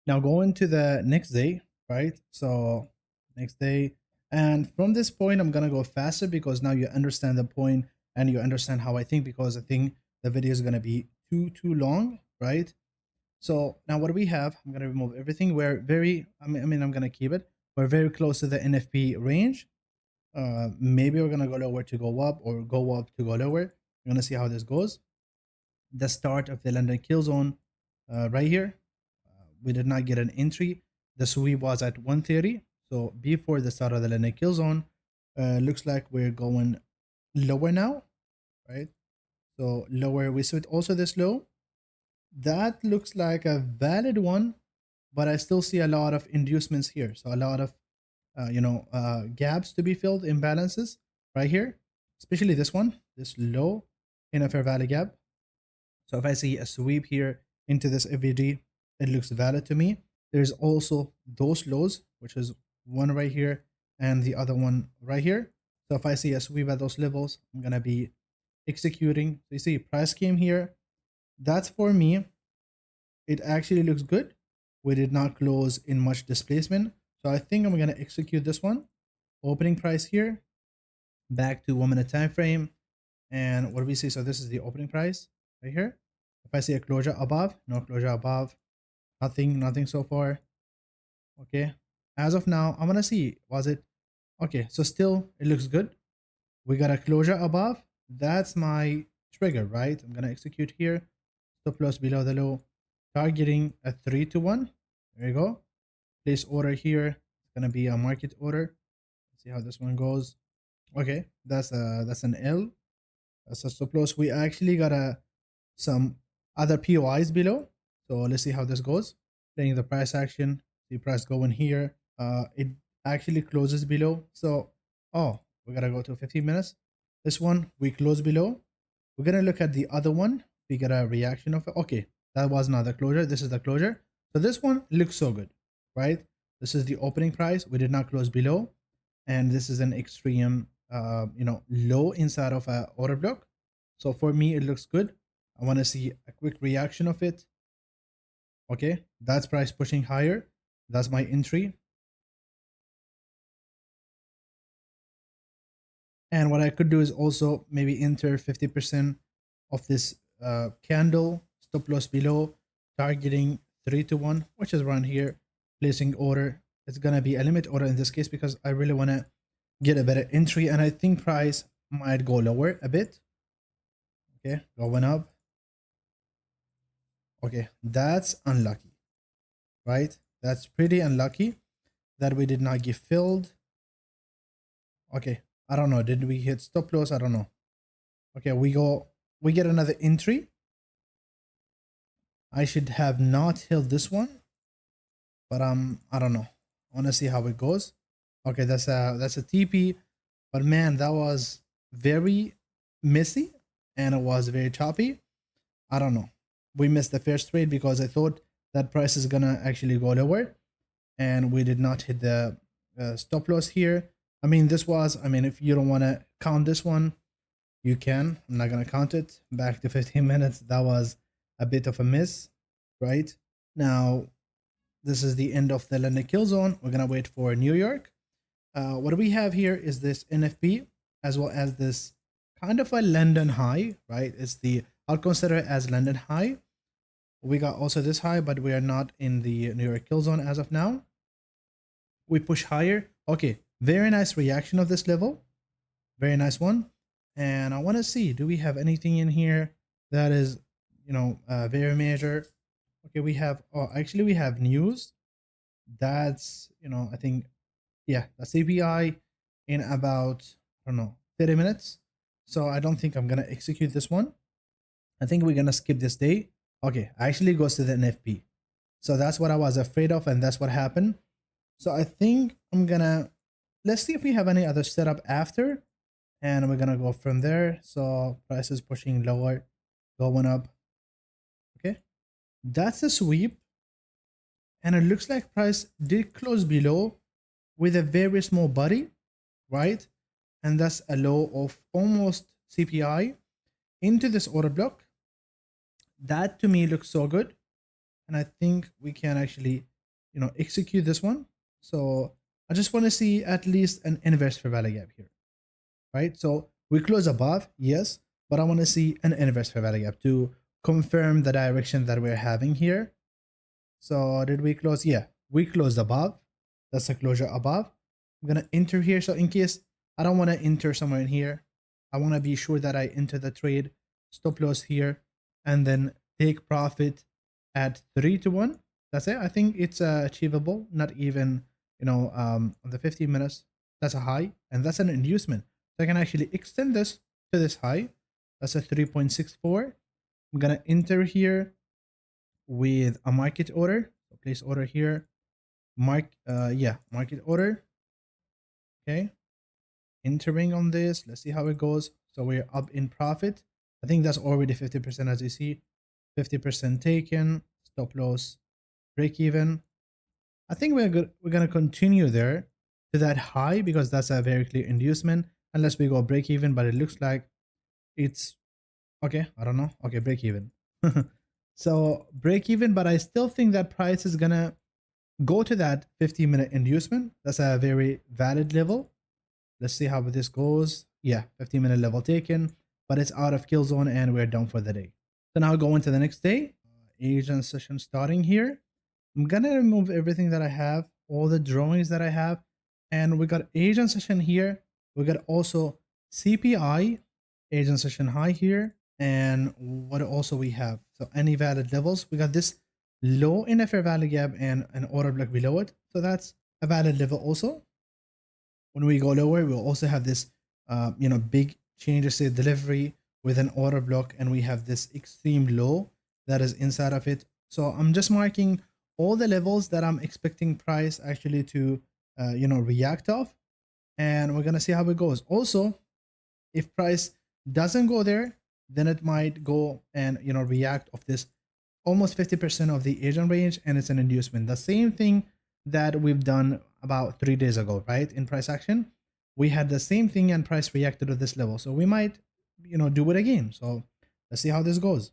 Now going to the next day, right? So next day, and from this point, I'm gonna go faster because now you understand the point and you understand how I think, because I think the video is gonna be too long, right? So now what do we have? I'm gonna remove everything. We're very, I'm gonna keep it. We're very close to the NFP range. Maybe we're gonna go lower to go up, or go up to go lower. We're gonna see how this goes. The start of the London kill zone, right here. We did not get an entry. The sweep was at 130. So before the start of the London kill zone, looks like we're going lower now, right? So lower, we saw also this low. That looks like a valid one, but I still see a lot of inducements here. So a lot of, gaps to be filled, imbalances right here, especially this one, this low in a fair value gap. So if I see a sweep here into this FVD, it looks valid to me. There's also those lows, which is one right here and the other one right here. So if I see a sweep at those levels, I'm going to be executing. So you see price came here. That's for me. It actually looks good. We did not close in much displacement. So I think I'm going to execute this one. Opening price here, back to 1 minute time frame. And what do we see? So this is the opening price right here. If I see a closure above, no closure above, nothing so far. Okay. As of now, I'm going to see, was it? Okay. So still, it looks good. We got a closure above. That's my trigger, right? I'm going to execute here. Stop loss below the low, targeting a 3 to 1. There you go. Place order here. It's gonna be a market order. Let's see how this one goes. Okay, that's an L. That's a stop loss. We actually got some other POIs below. So let's see how this goes. Playing the price action. The price going here. It actually closes below. So oh, we gotta go to 15 minutes. This one we close below. We're gonna look at the other one. We get a reaction of it. Okay, that was not the closure. This is the closure. So this one looks so good, right? This is the opening price. We did not close below, and this is an extreme, low inside of a order block. So for me, it looks good. I want to see a quick reaction of it. Okay, that's price pushing higher. That's my entry. And what I could do is also maybe enter 50% of this candle, stop loss below, targeting 3 to 1, which is around here, placing order. It's going to be a limit order in this case because I really want to get a better entry. And I think price might go lower a bit. Okay, going up. Okay, that's unlucky, right? That's pretty unlucky that we did not get filled. Okay, I don't know. Did we hit stop loss? I don't know. Okay, we get another entry. I should have not held this one, but I don't know. I want to see how it goes. Okay, that's a TP, but man, that was very messy and it was very choppy. I don't know. We missed the first trade because I thought that price is gonna actually go lower, and we did not hit the stop loss here. I mean, this was. I mean, if you don't want to count this one, you can. I'm not gonna count it. Back to 15 minutes. That was a bit of a miss, right? Now, this is the end of the London kill zone. We're gonna wait for New York. What we have here is this NFP as well as this kind of a London high, right? It's the I'll consider it as London high. We got also this high, but we are not in the New York kill zone as of now. We push higher. Okay, very nice reaction of this level. Very nice one. And I want to see, do we have anything in here that is, very major? Okay, we have, actually we have news. That's, I think, yeah, that's API in about, I don't know, 30 minutes. So I don't think I'm going to execute this one. I think we're going to skip this day. Okay, actually goes to the NFP. So that's what I was afraid of, and that's what happened. So I think I'm going to, let's see if we have any other setup after, and we're going to go from there. So price is pushing lower, going up. Okay, that's a sweep. And it looks like price did close below with a very small body, right? And that's a low of almost CPI into this order block. That to me looks so good. And I think we can actually, execute this one. So I just want to see at least an inverse fair value gap here, right? So we close above, yes, but I want to see an inverse fair value gap to confirm the direction that we're having here. So did we close? Yeah, we closed above. That's a closure above. I'm going to enter here. So in case I don't want to enter somewhere in here, I want to be sure that I enter the trade, stop loss here, and then take profit at 3 to 1. That's it. I think it's achievable. Not even, on the 15 minutes. That's a high, and that's an inducement. So I can actually extend this to this high. That's a 3.64. I'm going to enter here with a market order. So place order here. Market order. Okay. Entering on this. Let's see how it goes. So we're up in profit. I think that's already 50% as you see. 50% taken. Stop loss. Break even. I think we're good. We're gonna continue there to that high because that's a very clear inducement. Unless we go break even, but it looks like it's okay. I don't know. Okay, break even. So break even, but I still think that price is gonna go to that 15-minute inducement. That's a very valid level. Let's see how this goes. Yeah, 15-minute level taken, but it's out of kill zone and we're done for the day. So now go into the next day. Asian session starting here. I'm gonna remove everything that I have, all the drawings that I have, and we got Asian session here. We got also CPI, Asian session high here, and what also we have. So any valid levels. We got this low in a fair value gap and an order block below it. So that's a valid level also. When we go lower, we'll also have this, big change state delivery with an order block, and we have this extreme low that is inside of it. So I'm just marking all the levels that I'm expecting price actually to, react off, and we're gonna see how it goes. Also, if price doesn't go there, then it might go and react of this almost 50% of the Asian range, and it's an inducement. The same thing that we've done about 3 days ago, right? In price action, we had the same thing and price reacted to this level. So we might, do it again. So let's see how this goes.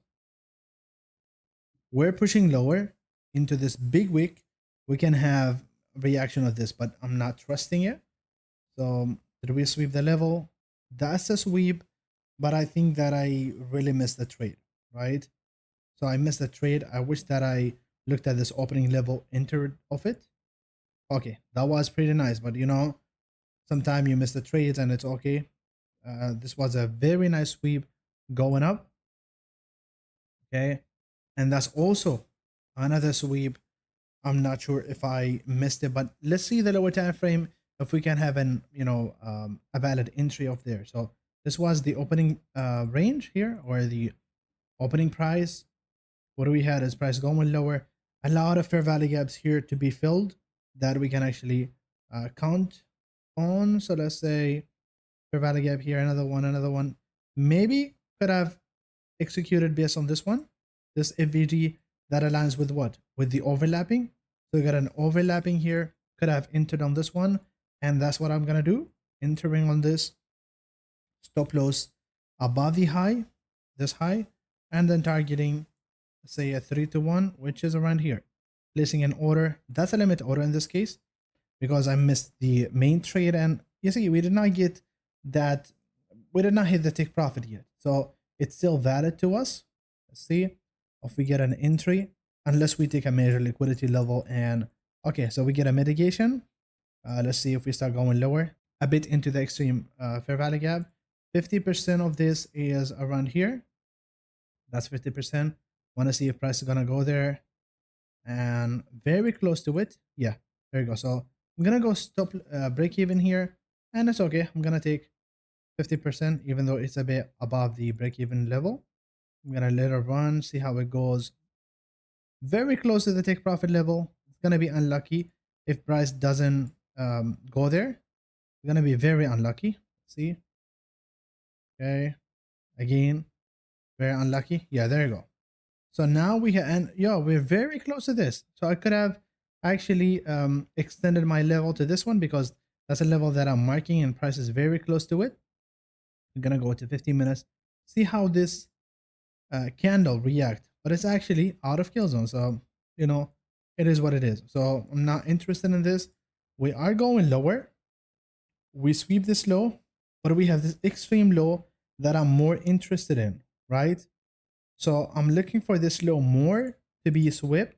We're pushing lower into this big wick. We can have reaction of this, but I'm not trusting it. So did we sweep the level? That's a sweep, but I think that I really missed the trade, right? So I missed the trade. I wish that I looked at this opening level entered of it. Okay, that was pretty nice, but sometimes you miss the trades and it's okay. This was a very nice sweep going up. Okay, and that's also another sweep. I'm not sure if I missed it, but let's see the lower time frame if we can have an a valid entry of there. So this was the opening range here, or the opening price. What do we had is price going lower. A lot of fair value gaps here to be filled that we can actually count on. So let's say fair value gap here, another one. Maybe could have executed based on this one, this FVG that aligns with what? With the overlapping. So we got an overlapping here, could have entered on this one, and that's what I'm gonna do. Entering on this stop loss above the high, this high, and then targeting, say, a 3-1, which is around here. Placing an order, that's a limit order in this case, because I missed the main trade, and you see, we did not get that, we did not hit the take profit yet. So it's still valid to us. Let's see if we get an entry, unless we take a major liquidity level. And okay, so we get a mitigation. Let's see if we start going lower a bit into the extreme fair value gap. 50% of this is around here. That's 50%. Want to see if price is gonna go there, and very close to it. Yeah, there you go. So I'm gonna go stop break even here, and it's okay. I'm gonna take 50%, even though it's a bit above the break even level. I'm gonna let it run, see how it goes. Very close to the take profit level. It's gonna be unlucky if price doesn't go there. It's gonna be very unlucky. See, okay, again, very unlucky. Yeah, there you go. So now we have, and yeah, we're very close to this. So I could have actually extended my level to this one, because that's a level that I'm marking and price is very close to it. I'm gonna go to 15 minutes, see how this candle react, but it's actually out of kill zone. So, it is what it is. So I'm not interested in this. We are going lower. We sweep this low, but we have this extreme low that I'm more interested in, right? So I'm looking for this low more to be swept,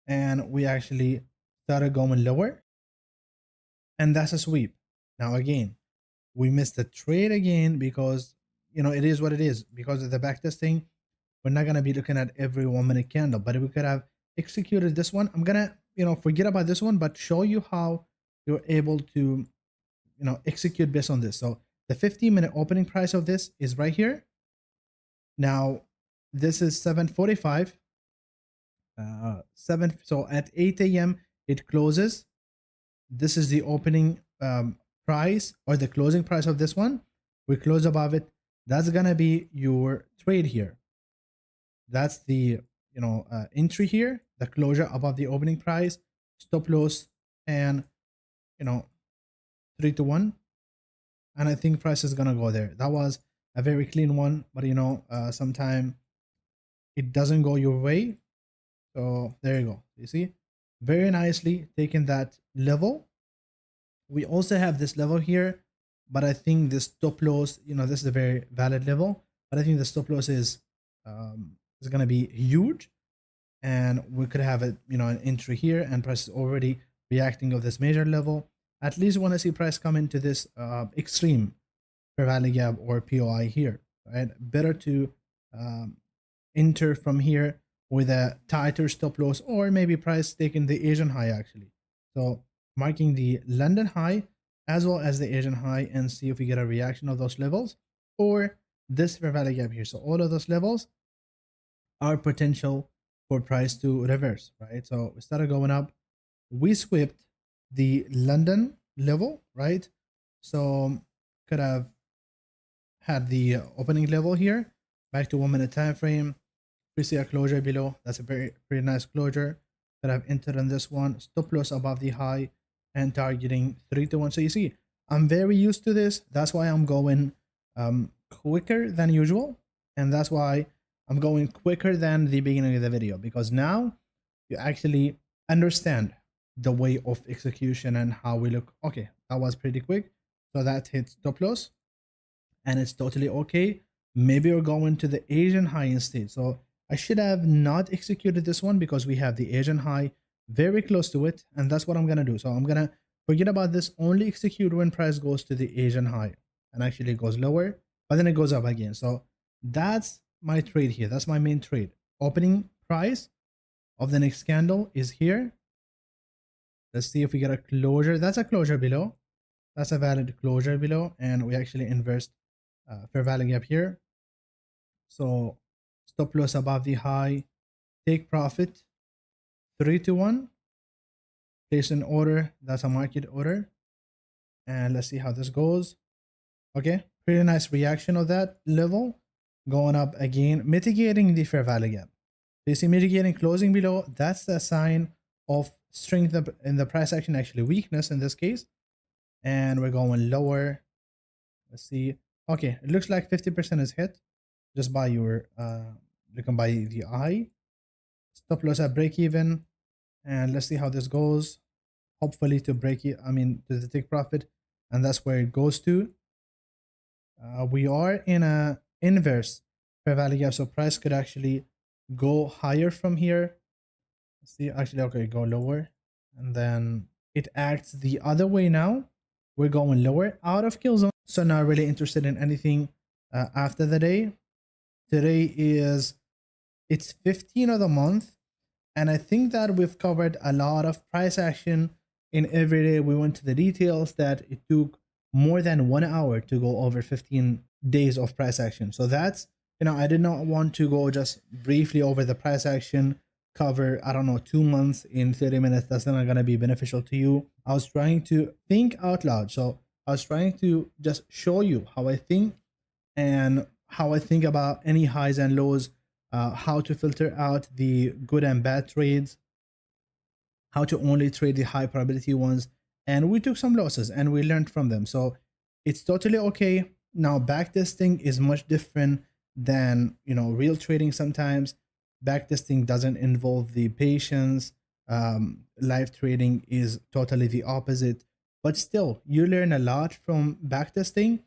and we actually started going lower, and that's a sweep. Now again, we missed the trade again, because it is what it is. Because of the backtesting, we're not gonna be looking at every 1 minute candle, but we could have executed this one. I'm gonna forget about this one, but show you how you're able to execute based on this. So the 15-minute opening price of this is right here. Now this is 7:45. So at 8 a.m. it closes. This is the opening price, or the closing price of this one. We close above it. That's gonna be your trade here. That's the entry here, the closure above the opening price, stop loss, and 3-1. And I think price is gonna go there. That was a very clean one, but sometimes it doesn't go your way. So there you go. You see, very nicely taking that level. We also have this level here, but I think this stop loss, this is a very valid level, but I think the stop loss is going to be huge, and we could have an entry here, and price is already reacting of this major level. At least want to see price come into this extreme fair value gap or POI here, right? Better to enter from here with a tighter stop loss, or maybe price taking the Asian high actually. So marking the London high as well as the Asian high and see if we get a reaction of those levels or this fair value gap here. So all of those levels are potential for price to reverse, right? So we started going up, we swept the London level, right? So could have had the opening level here, back to 1 minute time frame. We see a closure below. That's a very pretty nice closure that I've entered on this one. Stop loss above the high and targeting 3 to 1. So you see, I'm very used to this. That's why I'm going quicker than usual, and that's why I'm going quicker than the beginning of the video, because now you actually understand the way of execution and how we look. Okay, that was pretty quick. So that hits stop loss and it's totally okay. Maybe we're going to the Asian high instead. So I should have not executed this one because we have the Asian high very close to it. And that's what I'm going to do. So I'm going to forget about this, only execute when price goes to the Asian high and actually it goes lower, but then it goes up again. So that's my trade here. That's my main trade. Opening price of the next candle is here. Let's see if we get a closure. That's a closure below. That's a valid closure below. And we actually inversed fair value gap here. So stop loss above the high, take profit 3 to 1, place an order. That's a market order. And let's see how this goes. Okay, pretty nice reaction of that level. Going up again, mitigating the fair value gap. So you see mitigating closing below. That's a sign of strength in the price action, actually weakness in this case. And we're going lower. Let's see. Okay, it looks like 50% is hit just by your looking by the eye. Stop loss at break even, and let's see how this goes. Hopefully to break it, I mean to the take profit, and that's where it goes to. We are in a inverse fair value gap, so price could actually go higher from here. Let's see, actually, okay, go lower, and then it acts the other way now. We're going lower out of kill zone, so not really interested in anything after the day. Today is it's 15 of the month, and I think that we've covered a lot of price action in every day. We went to the details that it took more than 1 hour to go over 15 days of price action. So that's, I did not want to go just briefly over the price action, cover, I don't know, 2 months in 30 minutes. That's not going to be beneficial to you. I was trying to think out loud. So I was trying to just show you how I think and how I think about any highs and lows, how to filter out the good and bad trades, how to only trade the high probability ones. And we took some losses and we learned from them. So it's totally okay. Now, backtesting is much different than, real trading sometimes. Backtesting doesn't involve the patience. Live trading is totally the opposite. But still, you learn a lot from backtesting.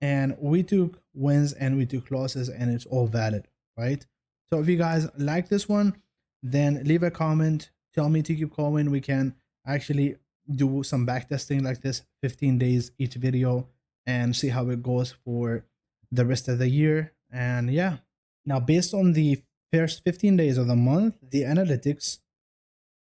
And we took wins and we took losses, and it's all valid, right? So if you guys like this one, then leave a comment, tell me to keep going. We can actually do some backtesting like this, 15 days each video, and see how it goes for the rest of the year. And yeah, now based on the first 15 days of the month, the analytics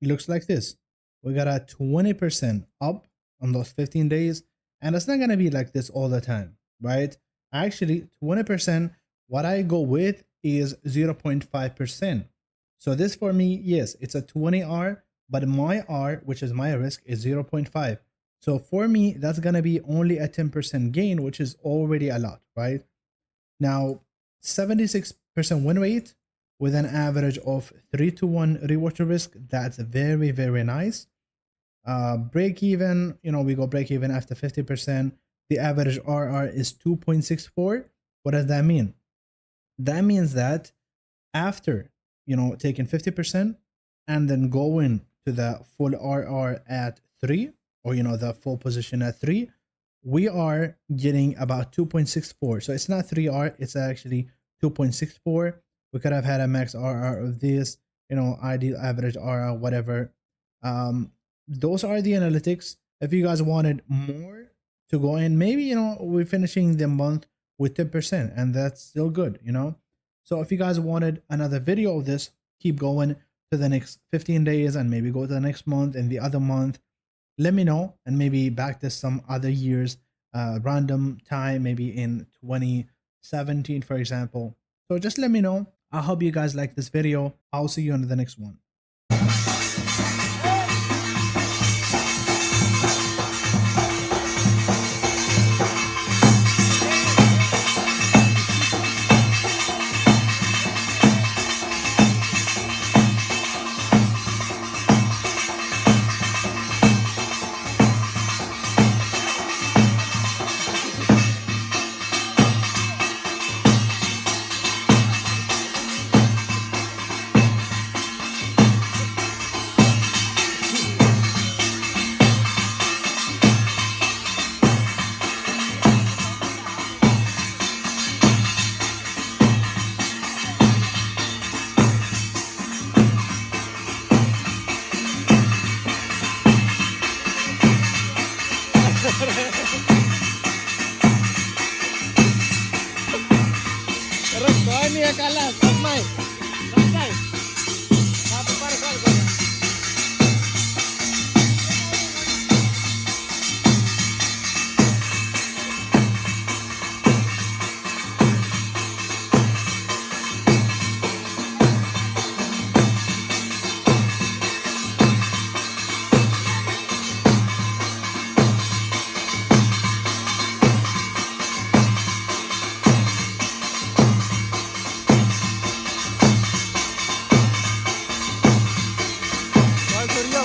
looks like this. We got a 20% up on those 15 days, and it's not going to be like this all the time, right? Actually, 20%, what I go with is 0.5%. So this for me, yes, it's a 20R, but my R, which is my risk, is 0.5. So for me, that's going to be only a 10% gain, which is already a lot, right? Now, 76% win rate with an average of 3 to 1 reward to risk. That's very, very nice. Break even, we go break even after 50%. The average RR is 2.64. What does that mean? That means that after, taking 50% and then going to the full RR at 3, or, the full position at 3, we are getting about 2.64. So it's not 3R, it's actually 2.64. We could have had a max RR of this, ideal average RR, whatever. Those are the analytics. If you guys wanted more to go in, maybe, we're finishing the month with 10%, and that's still good, So if you guys wanted another video of this, keep going to the next 15 days and maybe go to the next month and the other month. Let me know and maybe back this some other years, random time, maybe in 2017, for example. So just let me know. I hope you guys like this video. I'll see you on the next one. Terus kau ini ya kalah, Asmai. Asmai. Satu parasal kau. Surya,